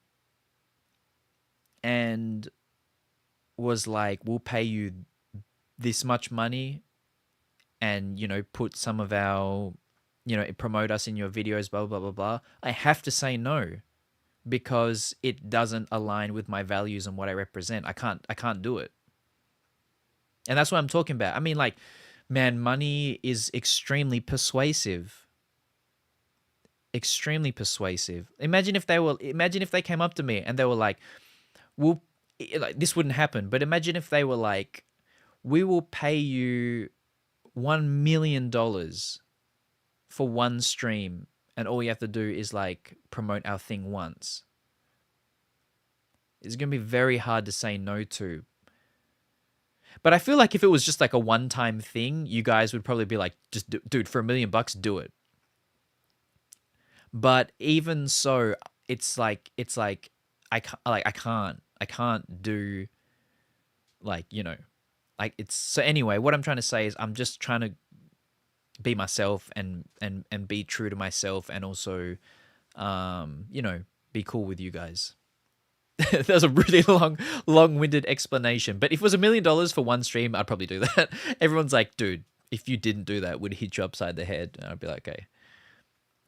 and was like, we'll pay you this much money and, put some of our, promote us in your videos, blah, blah, blah, blah, I have to say no, because it doesn't align with my values and what I represent. I can't do it. And that's what I'm talking about. I mean, like, man, money is extremely persuasive. Extremely persuasive. Imagine if they came up to me and they were like, this wouldn't happen, but imagine if they were like, we will pay you $1 million for one stream, and all you have to do is like promote our thing once. It's going to be very hard to say no to. But I feel like if it was just like a one-time thing, you guys would probably be like, just dude, for $1 million, do it. But even so, it's like I can't do, like, like, it's so. Anyway, what I'm trying to say is I'm just trying to be myself and be true to myself, and also be cool with you guys. That was a really long-winded explanation, but if it was $1 million for one stream, I'd probably do that. Everyone's like, dude, if you didn't do that, we'd hit you upside the head. And I'd be like, okay.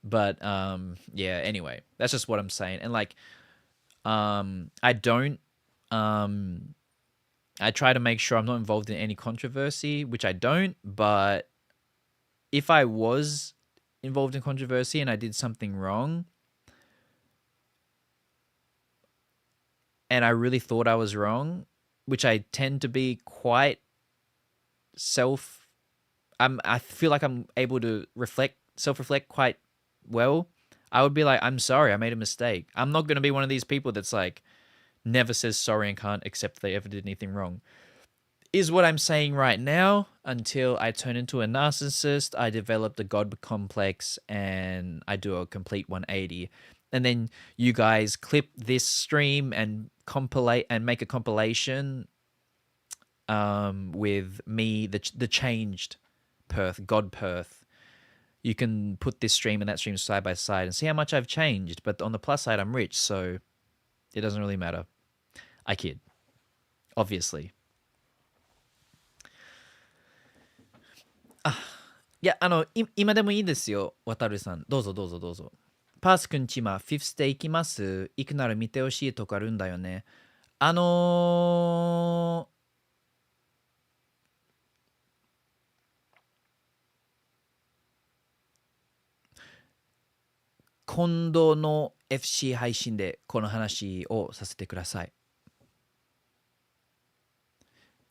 But yeah, anyway, that's just what I'm saying. And like, I don't I try to make sure I'm not involved in any controversy, which I don't. But if I was involved in controversy and I did something wrong, and I really thought I was wrong, which I tend to be quite I feel like I'm able to self-reflect quite well. I would be like, I'm sorry, I made a mistake. I'm not going to be one of these people that's like, never says sorry and can't accept they ever did anything wrong. Is what I'm saying right now, until I turn into a narcissist, I develop the God complex, and I do a complete 180. And then you guys clip this stream and make a compilation with me, the changed Perth, God Perth. You can put this stream and that stream side by side and see how much I've changed. But on the plus side, I'm rich, so it doesn't really matter. I kid. Obviously. いや、今でもいいですよ、渡るさん。どうぞどうぞどうぞ。パースくんち今、フィフステ行きます。行くなら見てほしいとこあるんだよね。今度の FC 配信でこの話をさせてください。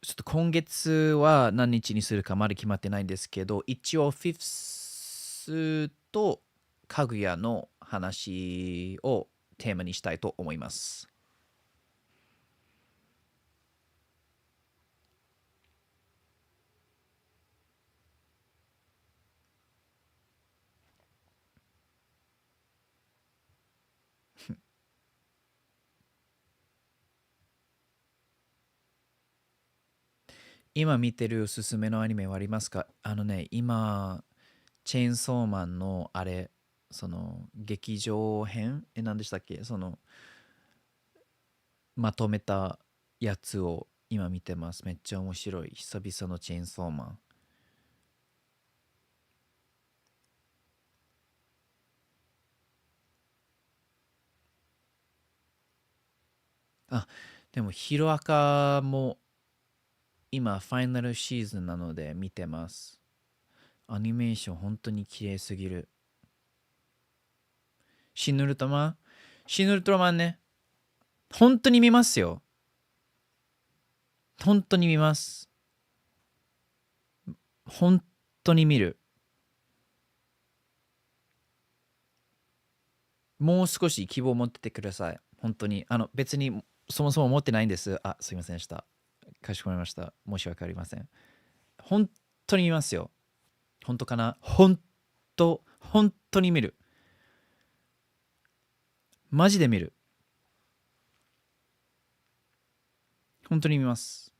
ちょっと今月は何日にするかまだ決まってないんですけど、一応フィフスとかぐやの話をテーマにしたいと思います。今見てるおすすめのアニメはありますか？今、チェーンソーマンのあれ、その、劇場編何でしたっけ？まとめたやつを今見てます。めっちゃ面白い。久々のチェーンソーマン。あ、でもヒロアカも今ファイナルシーズンなので見てます。アニメーション本当に綺麗すぎる。シン・ウルトラマン、シン・ウルトラマンね。本当に見ますよ。本当に見ます。本当に見る。もう少し希望を持っててください。本当に。別にそもそも持ってないんです。あ、すいませんでした。かしこまりました。申し訳ありません。本当に見ますよ。本当かな？本当に見る。マジで見る。本当に見ます。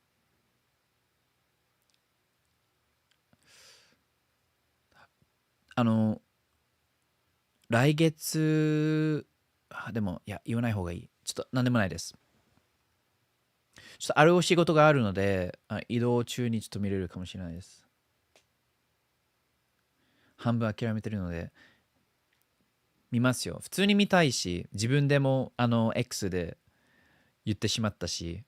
あの、来月、でも、いや、言わない方がいい。ちょっと、なんでもないです。ちょっと、あるお仕事があるので、移動中にちょっと見れるかもしれないです。半分諦めてるので、見ますよ。普通に見たいし、自分でも、X で言ってしまったし、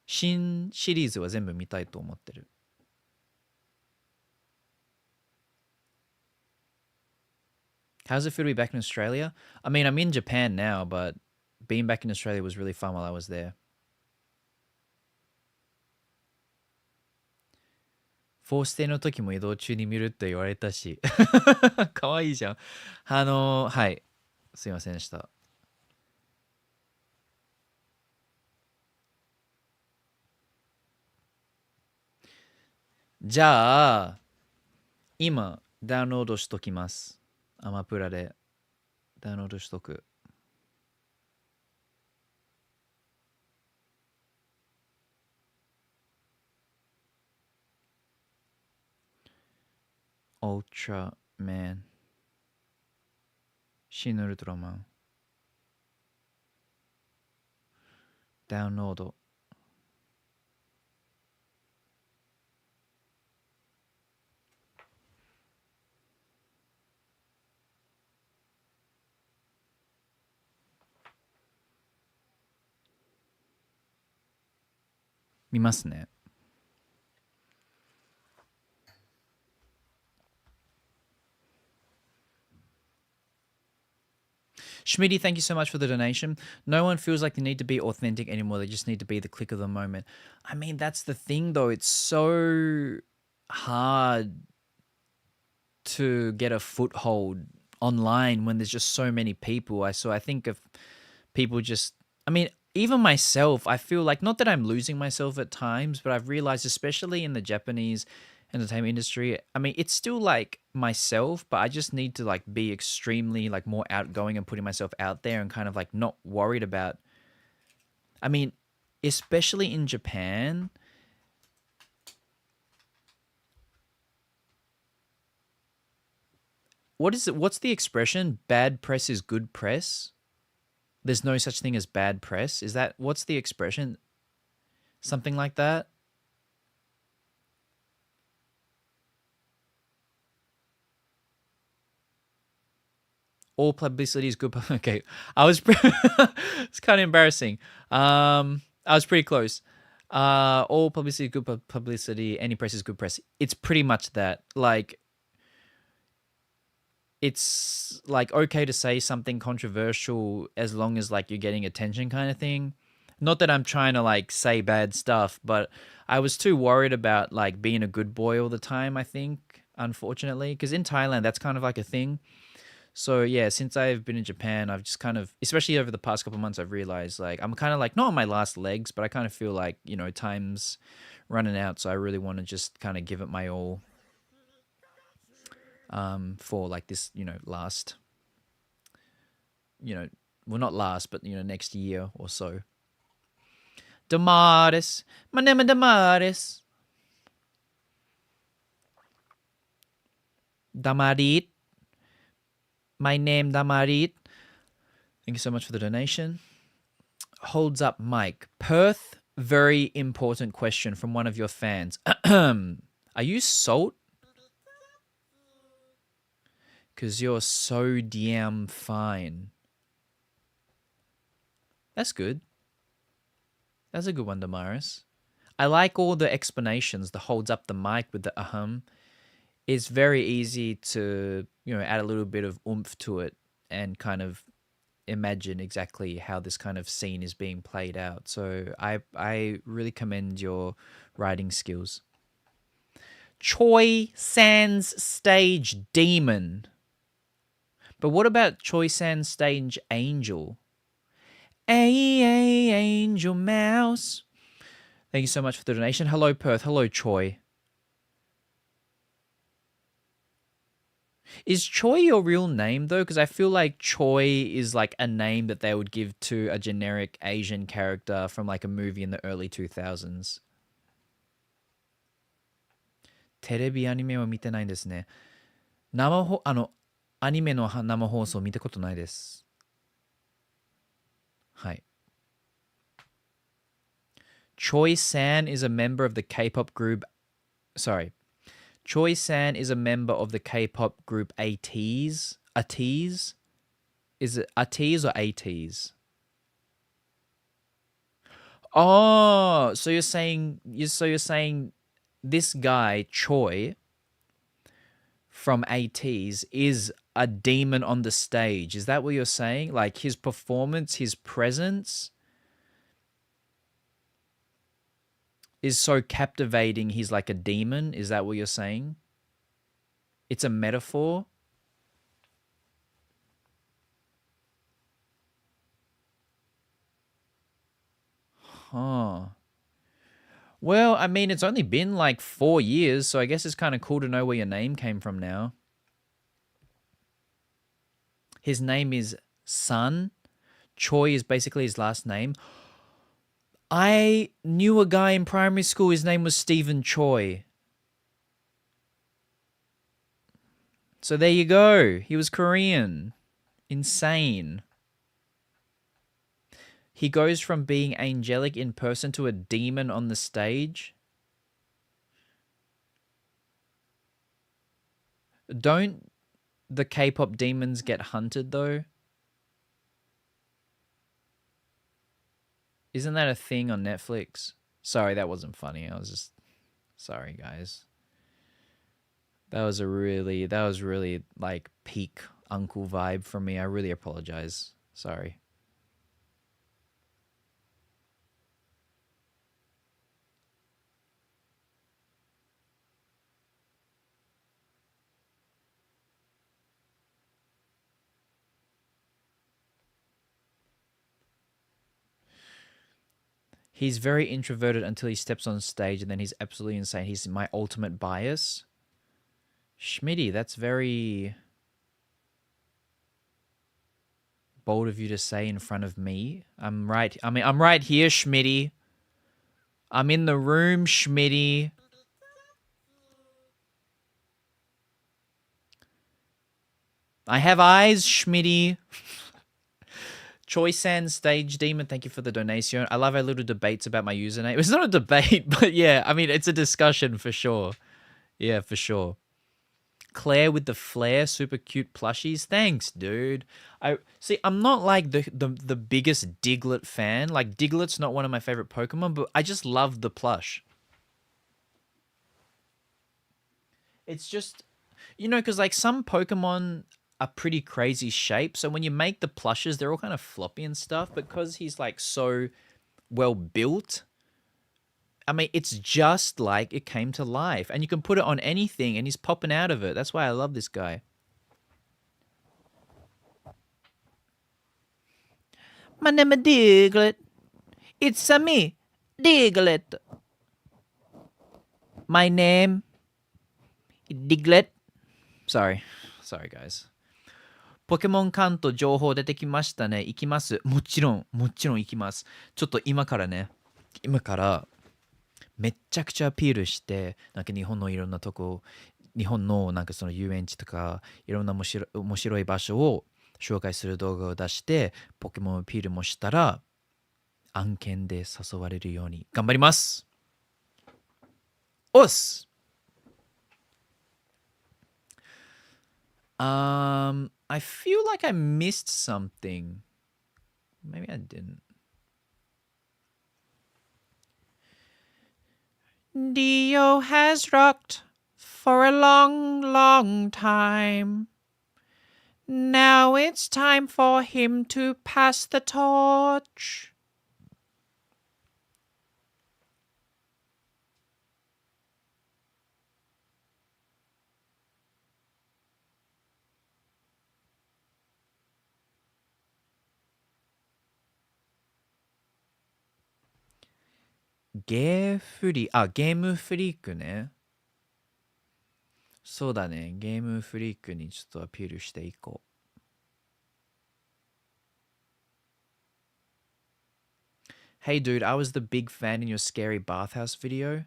新シリーズは全部見たいと思ってる。How's it feel to be back in Australia? I mean, I'm in Japan now, but being back in Australia was really fun while I was there. フォーステの時も移動中に見るって言われたし。かわいいじゃん。はい。すいませんでした。じゃあ、今、ダウンロードしときます。アマプラでダウンロードしとく。オルトラマン。シン・ウルトラマン。ダウンロード。見ますね。Schmitty, thank you so much for the donation. No one feels like they need to be authentic anymore. They just need to be the click of the moment. I mean, that's the thing, though. It's so hard to get a foothold online when there's just so many people. I think of people just, I mean, even myself, I feel like not that I'm losing myself at times, but I've realized, especially in the Japanese entertainment industry, I mean, it's still like myself, but I just need to like be extremely like more outgoing and putting myself out there and kind of like not worried about, I mean, especially in Japan, what is it? What's the expression? Bad press is good press. There's no such thing as bad press. Is that what's the expression? Something like that. All publicity is good. Okay, I was. It's kind of embarrassing. I was pretty close. All publicity is good publicity. Any press is good press. It's pretty much that. Like, it's like okay to say something controversial as long as like you're getting attention, kind of thing. Not that I'm trying to like say bad stuff, but I was too worried about like being a good boy all the time. I think, unfortunately, because in Thailand that's kind of like a thing. So yeah, since I've been in Japan, I've just kind of, especially over the past couple months, I've realized like I'm kind of like not on my last legs, but I kind of feel like time's running out. So I really want to just kind of give it my all for like this last you know well not last but next year or so. Damaris, my name is Damaris. Damarit, my name Damarit. Thank you so much for the donation. Holds up Mike. Perth, very important question from one of your fans. Are you salt? Because you're so damn fine. That's good. That's a good one, Damaris. I like all the explanations. The holds up the mic with the ahem. It's very easy to, add a little bit of oomph to it and kind of imagine exactly how this kind of scene is being played out. So I really commend your writing skills. Choi San's stage demon. But what about Choi San's stage angel? Angel mouse. Thank you so much for the donation. Hello, Perth. Hello, Choi. Is Choi your real name, though? Because I feel like Choi is like a name that they would give to a generic Asian character from like a movie in the early 2000s. テレビアニメは見てないんですね。アニメの生放送見たことないです。はい。Choi San is a member of the K-pop group. Sorry. Choi San is a member of the K-pop group ATEEZ. ATEEZ? Is it ATEEZ or ATEEZ? Oh, so you're saying this guy Choi from ATEEZ is a demon on the stage. Is that what you're saying? Like his performance, his presence is so captivating, he's like a demon. Is that what you're saying? It's a metaphor? Huh. Well, I mean, it's only been like 4 years, so I guess it's kind of cool to know where your name came from now. His name is Sun. Choi is basically his last name. I knew a guy in primary school, his name was Stephen Choi. So there you go. He was Korean. Insane. He goes from being angelic in person to a demon on the stage. Don't the K-pop demons get hunted though? Isn't that a thing on Netflix? Sorry, that wasn't funny. I was just sorry, guys. That was really like peak uncle vibe from me. I really apologize. Sorry. He's very introverted until he steps on stage, and then he's absolutely insane. He's my ultimate bias. Schmitty, that's very bold of you to say in front of me. I'm right here, Schmitty. I'm in the room, Schmitty. I have eyes, Schmitty. Choi San Stage Demon, thank you for the donation. I love our little debates about my username. It's not a debate, but yeah, I mean, it's a discussion for sure. Yeah, for sure. Claire with the flare, super cute plushies. Thanks, dude. I'm not like the biggest Diglett fan. Like Diglett's not one of my favorite Pokemon, but I just love the plush. It's just, because like some Pokemon are pretty crazy shapes. So when you make the plushes, they're all kind of floppy and stuff. Because he's like so well built, I mean, it's just like it came to life. And you can put it on anything and he's popping out of it. That's why I love this guy. My name is Diglett. It's a me, Diglett. My name, Diglett. Sorry, guys. ポケモンカント情報出てきましたね。行きます。もちろん行きます。ちょっと今からめっちゃくちゃアピールして、なんか日本のいろんなとこ、日本のなんかその遊園地とか、いろんな面白い場所を紹介する動画を出して、ポケモンアピールもしたら、案件で誘われるように頑張ります。おっす。I feel like I missed something. Maybe I didn't. Dio has rocked for a long, long time. Now it's time for him to pass the torch.ゲームフリークね。そうだね。ゲームフリークにちょっとアピールしていこう。Hey dude, I was the big fan in your scary bathhouse video.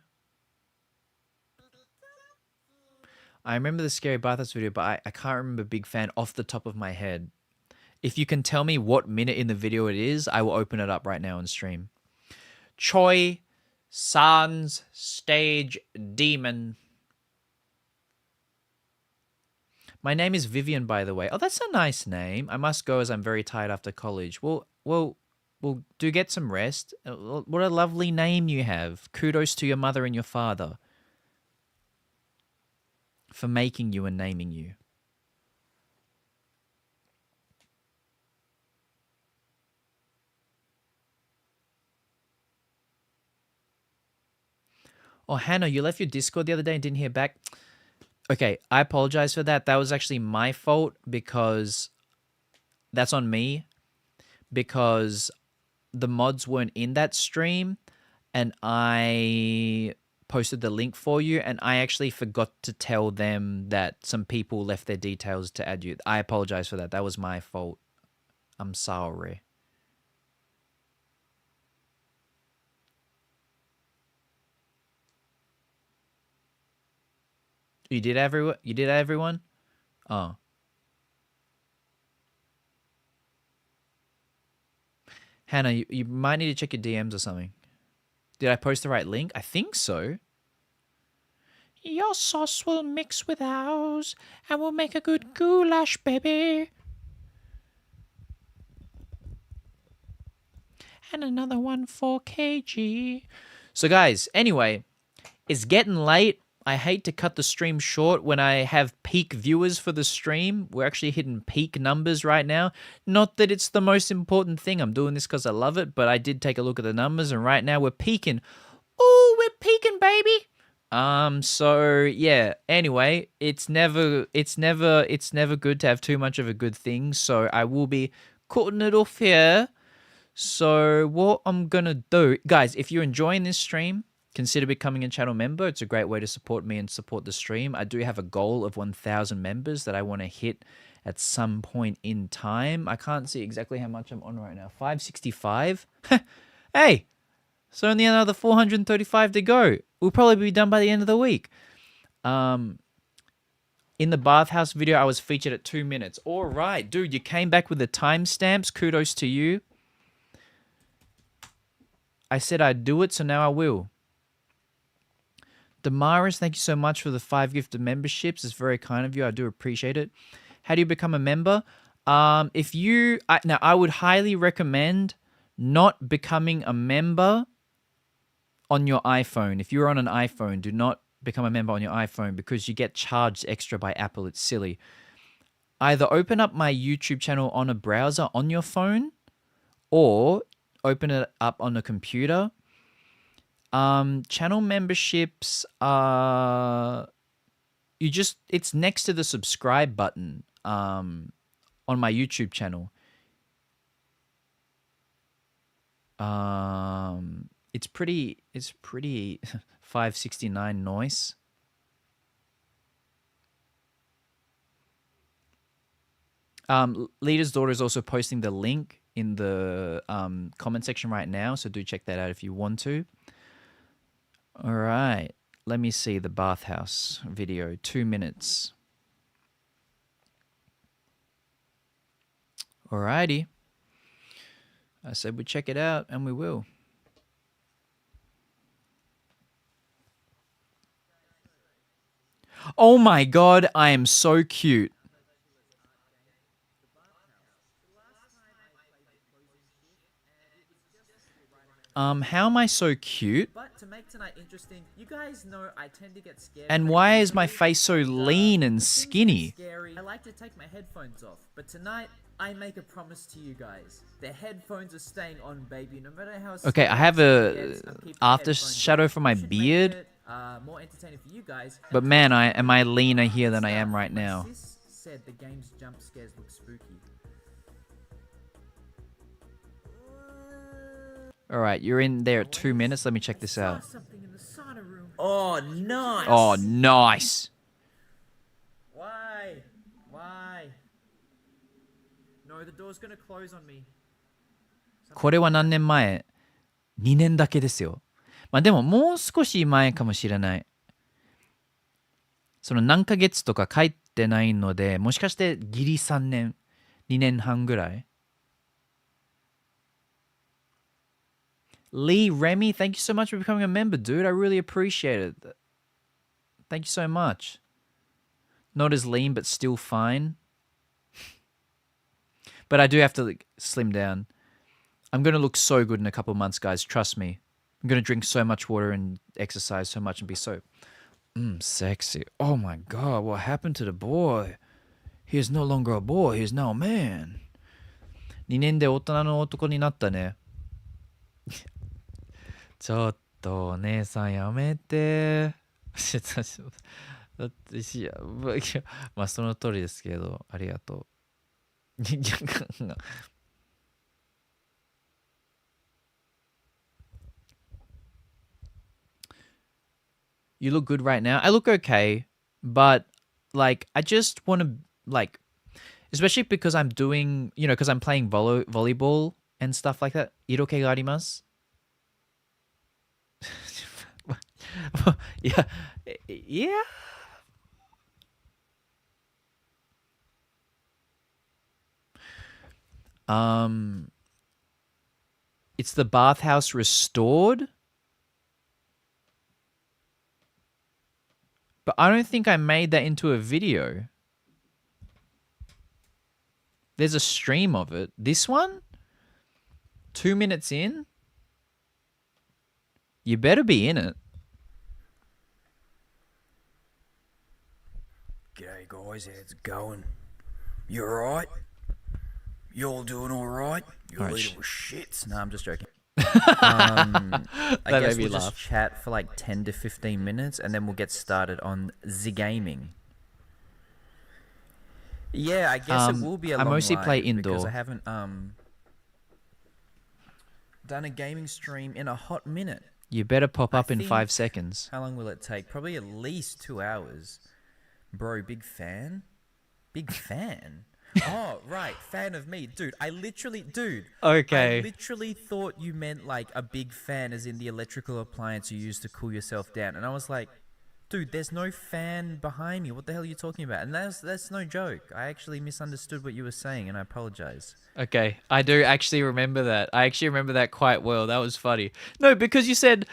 I remember the scary bathhouse video, but I can't remember big fan off the top of my head. If you can tell me what minute in the video it is, I will open it up right now on stream. Choi Sans Stage Demon. My name is Vivian, by the way. Oh, that's a nice name. I must go as I'm very tired after college. Well, do get some rest. What a lovely name you have. Kudos to your mother and your father for making you and naming you. Oh, Hannah, you left your Discord the other day and didn't hear back. Okay, I apologize for that. That was actually my fault because that's on me because the mods weren't in that stream and I posted the link for you and I actually forgot to tell them that some people left their details to add you. I apologize for that. That was my fault. I'm sorry. You did everyone? Oh. Hannah, you might need to check your DMs or something. Did I post the right link? I think so. Your sauce will mix with ours and we'll make a good goulash, baby. And another one for KG. So guys, anyway, it's getting late. I hate to cut the stream short when I have peak viewers for the stream. We're actually hitting peak numbers right now. Not that it's the most important thing. I'm doing this because I love it, but I did take a look at the numbers and right now we're peaking. Oh, we're peaking, baby. So yeah, anyway, it's never good to have too much of a good thing. So I will be cutting it off here. So what I'm gonna do, guys, if you're enjoying this stream, consider becoming a channel member. It's a great way to support me and support the stream. I do have a goal of 1,000 members that I want to hit at some point in time. I can't see exactly how much I'm on right now. 565. Hey, so only another 435 to go. We'll probably be done by the end of the week. In the bathhouse video, I was featured at 2 minutes. All right, dude, you came back with the timestamps. Kudos to you. I said I'd do it, so now I will. Damaris, thank you so much for the 5 gifted memberships. It's very kind of you. I do appreciate it. How do you become a member? Now, I would highly recommend not becoming a member on your iPhone. If you're on an iPhone, do not become a member on your iPhone because you get charged extra by Apple. It's silly. Either open up my YouTube channel on a browser on your phone or open it up on a computer. Channel memberships it's next to the subscribe button on my YouTube channel. It's pretty 569 noise. Leader's daughter is also posting the link in the comment section right now, so do check that out if you want to. All right, let me see the bathhouse video. 2 minutes. Alrighty. I said we'd check it out, and we will. Oh my god, I am so cute. How am I so cute? But to make tonight interesting, you guys know I tend to get scared. And why is my face so lean and skinny? Scary. I like to take my headphones off, but tonight I make a promise to you guys. The headphones are staying on, baby, no matter how. Okay, I have a after shadow for my beard. More entertaining for you guys. But man, am I leaner here than I am right now. Sis said the game's jump scares look spooky. All right, you're in there at 2 minutes. Let me check this out. Something in the sauna room. Oh, nice. Oh, nice. Why? No, the door's gonna close on me. これは何年前 ?2 年だけですよ。まあでももう少し前かもしれない。その何ヶ月とか書いてないので、もしかしてギリ3年、2年半ぐらい。Lee Remy, thank you so much for becoming a member, dude. I really appreciate it. Thank you so much. Not as lean, but still fine. But I do have to like, slim down. I'm going to look so good in a couple of months, guys. Trust me. I'm going to drink so much water and exercise so much and be so sexy. Oh my God, what happened to the boy? He is no longer a boy. He is now a man. 2年で大人の男になったね。ちょっとお姉さんやめて。だってまあその通りですけど、ありがとう。You look good right now. I look okay, but like I just want to like, especially because I'm doing, because I'm playing volleyball and stuff like that. 色気があります。yeah. It's the bathhouse restored. But I don't think I made that into a video. There's a stream of it. This one? 2 minutes in? You better be in it. G'day guys, how's it going? You alright? You all doing alright? You Alright, little shits. No, I'm just joking. I That guess made me we'll laugh. just chat for like 10 to 15 minutes and then we'll get started on the gaming. Yeah, I guess it will be a I long mostly play live because indoor. I haven't done a gaming stream in a hot minute. You better pop up in think- 5 seconds. How long will it take? Probably at least 2 hours. Bro, big fan? Big fan? Oh, right, fan of me. Dude, I literally thought you meant like a big fan as in the electrical appliance you use to cool yourself down. And I was like, dude, there's no fan behind me. What the hell are you talking about? And that's no joke. I actually misunderstood what you were saying and I apologize. Okay, I do actually remember that. I actually remember that quite well. That was funny. No, because you said,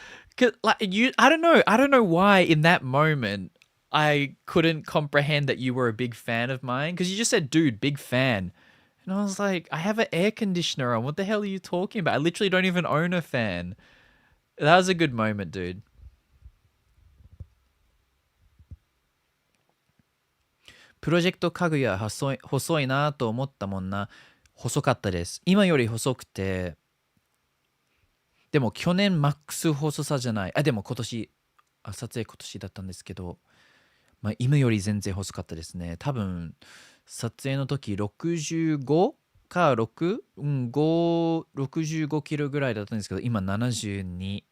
I don't know why in that moment I couldn't comprehend that you were a big fan of mine. Because you just said, dude, big fan. And I was like, I have an air conditioner on. What the hell are you talking about? I literally don't even own a fan. That was a good moment, dude. Project Kaguya 細いなと思ったもんな。細かったです。今より細くて、でも去年マックス細さじゃない。でも撮影今年だったんですけど、まあ今より全然細かったですね。多分、撮影の時65か6、うん、5、65キロぐらいだったんですけど、今72。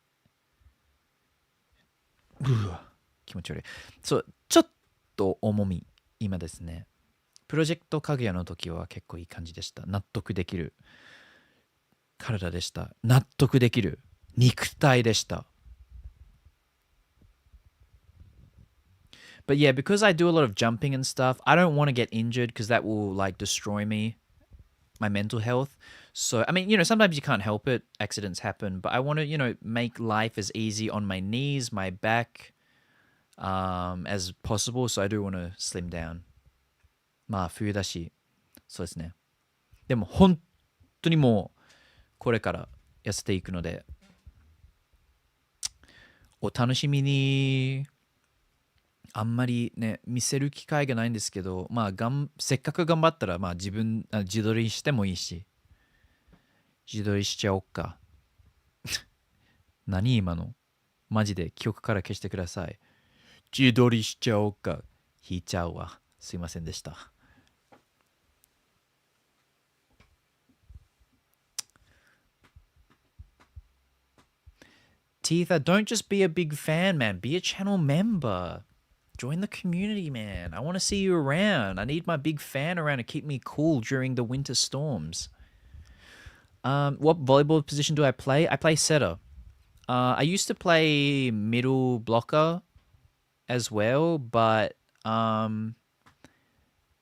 うわ、気持ち悪い。そう、ちょっと重み、今ですね。プロジェクトかぐやの時は結構いい感じでした。納得できる体でした。納得できる肉体でした。But yeah, because I do a lot of jumping and stuff, I don't want to get injured because that will like destroy me, my mental health. So, I mean, sometimes you can't help it. Accidents happen. But I want to, make life as easy on my knees, my back, as possible. So I do want to slim down. まあ、冬だし、そうですね。でも、本当にもう、これから痩せていくので、お楽しみに。あんまりね、見せる機会がないんですけど、まあ、せっかく頑張ったら、まあ、自撮りしてもいいし、自撮りしちゃおっか。何今のマジで記憶から消してください。自撮りしちゃおうか。引いちゃうわ。すいませんでした。Teetha, don't just be a big fan, man. Be a channel member. Join the community, man. I want to see you around. I need my big fan around to keep me cool during the winter storms. What volleyball position do I play? I play setter. I used to play middle blocker as well, but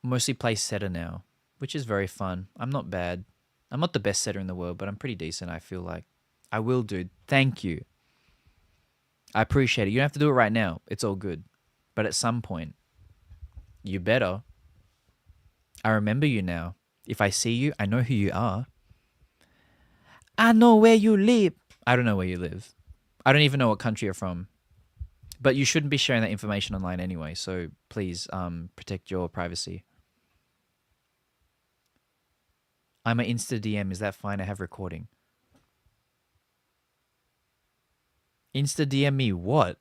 mostly play setter now, which is very fun. I'm not bad. I'm not the best setter in the world, but I'm pretty decent, I feel like. I will, dude. Thank you. I appreciate it. You don't have to do it right now. It's all good. But at some point, you better. I remember you now. If I see you, I know who you are. I know where you live. I don't know where you live. I don't even know what country you're from. But you shouldn't be sharing that information online anyway, so please protect your privacy. I'm an Insta DM. Is that fine? I have recording. Insta DM me what?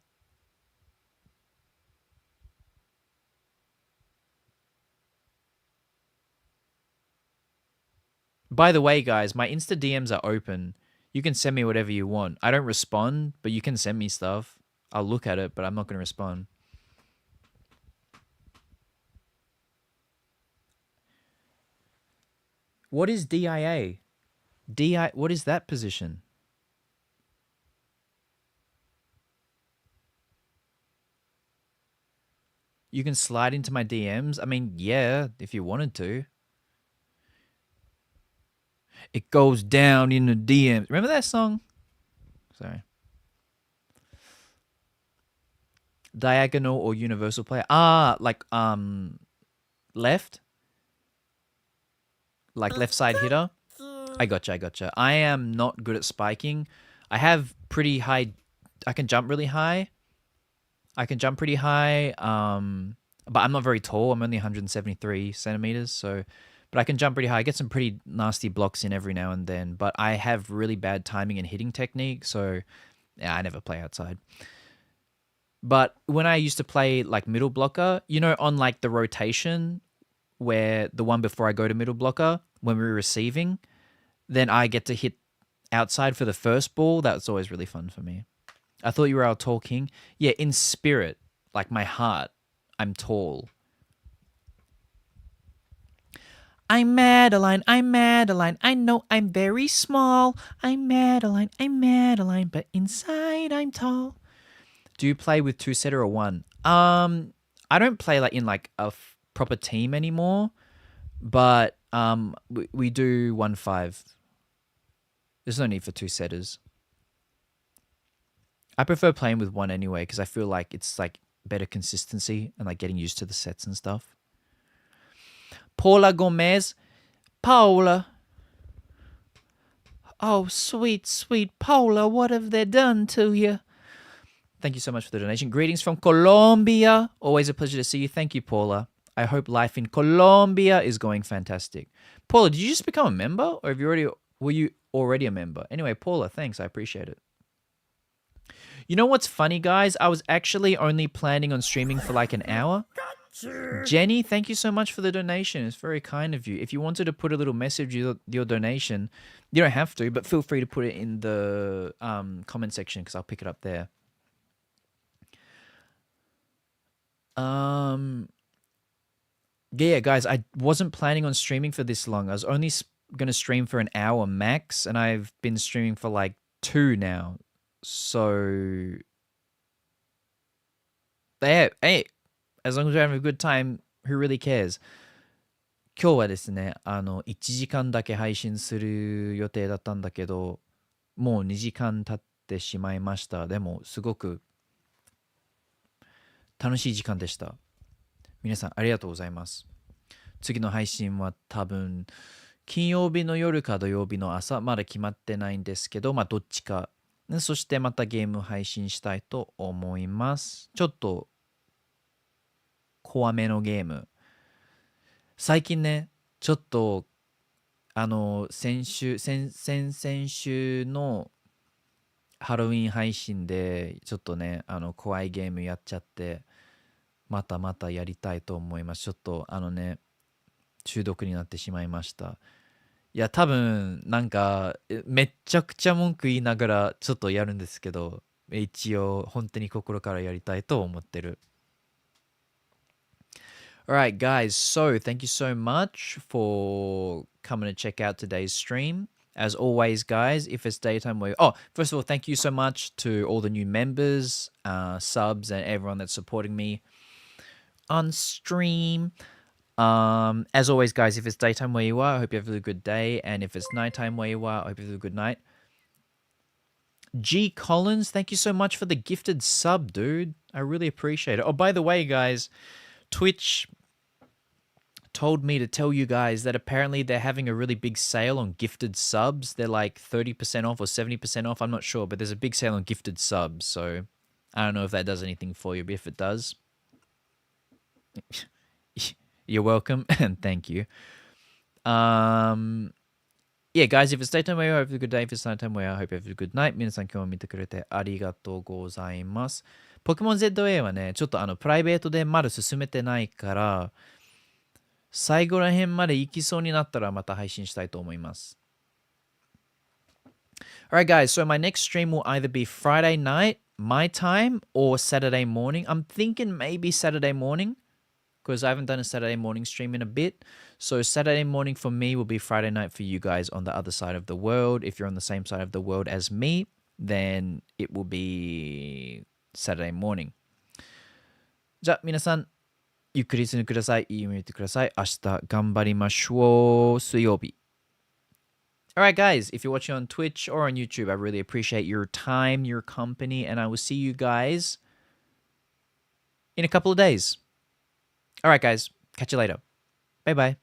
By the way, guys, my Insta DMs are open. You can send me whatever you want. I don't respond, but you can send me stuff. I'll look at it, but I'm not going to respond. What is DIA? What is that position? You can slide into my DMs? I mean, yeah, if you wanted to. It goes down in the DMs. Remember that song? Sorry. Diagonal or universal player? Like left? Like left side hitter? I gotcha. I am not good at spiking. I have pretty high... I can jump really high. I can jump pretty high, but I'm not very tall. I'm only 173 centimeters, so... But I can jump pretty high. I get some pretty nasty blocks in every now and then, but I have really bad timing and hitting technique, so yeah, I never play outside. But when I used to play like middle blocker, on like the rotation where the one before I go to middle blocker, when we're receiving, then I get to hit outside for the first ball. That's always really fun for me. I thought you were our tall king. Yeah, in spirit, like my heart, I'm tall. I'm Madeline, I know I'm very small. I'm Madeline, but inside I'm tall. Do you play with two setter or one? I don't play like in like a proper team anymore, but we do 1-5. There's no need for two setters. I prefer playing with one anyway because I feel like it's like better consistency and like getting used to the sets and stuff. Paula Gomez. Paula. Oh, sweet, sweet Paula, what have they done to you? Thank you so much for the donation. Greetings from Colombia. Always a pleasure to see you. Thank you, Paula. I hope life in Colombia is going fantastic. Paula, did you just become a member? Or were you already a member? Anyway, Paula, thanks. I appreciate it. You know what's funny, guys? I was actually only planning on streaming for like an hour. Jenny, thank you so much for the donation. It's very kind of you. If you wanted to put a little message with your donation, you don't have to, but feel free to put it in the comment section because I'll pick it up there. Yeah, guys, I wasn't planning on streaming for this long. I was only going to stream for an hour max, and I've been streaming for like 2 now. So, hey, as long as we're having a good time, who really cares? 今日はですね、1時間だけ配信する予定だったんだけど、もう2時間経ってしまいました。でも、すごく楽しい時間でした。皆さんありがとうございます。次の配信は多分金曜日の夜か土曜日の朝、まだ決まってないんですけど、まあどっちか。そしてまたゲーム配信したいと思います。ちょっと怖めのゲーム。最近ね、ちょっと先週のハロウィン配信でちょっとね、怖いゲームやっちゃって、またやりたいと思います。ちょっと中毒になってしまいました。いや、多分なんかめっちゃくちゃ文句言いながらちょっとやるんですけど、一応本当に心からやりたいと思ってる。Alright guys, so thank you so much for coming to check out today's stream. As always, guys, if it's daytime where... Oh, first of all, thank you so much to all the new members, subs, and everyone that's supporting me on stream. As always, guys, if it's daytime where you are, I hope you have a good day. And if it's nighttime where you are, I hope you have a good night. G Collins, thank you so much for the gifted sub, dude. I really appreciate it. Oh, by the way, guys, Twitch told me to tell you guys that apparently they're having a really big sale on gifted subs. They're like 30% off or 70% off. I'm not sure, but there's a big sale on gifted subs. So I don't know if that does anything for you, but if it does, you're welcome and thank you. Yeah, guys, if it's daytime where you are, have a good day. If it's nighttime where I hope you have a good night. 皆さん今日も見てくれてありがとうございます。ポケモン ZA はね、ちょっとプライベートでまだ進めてないから、最後ら辺まで行きそうになったらまた配信したいと思います。Alright guys, so my next stream will either be Friday night, my time, or Saturday morning. I'm thinking maybe Saturday morning, because I haven't done a Saturday morning stream in a bit. So Saturday morning for me will be Friday night for you guys on the other side of the world. If you're on the same side of the world as me, then it will be Saturday morning. じゃあ皆さん、ゆっくりしてください。いい夢見てください。明日頑張りましょう。水曜日。Alright guys, if you're watching on Twitch or on YouTube, I really appreciate your time, your company, and I will see you guys in a couple of days. Alright guys, catch you later. Bye bye.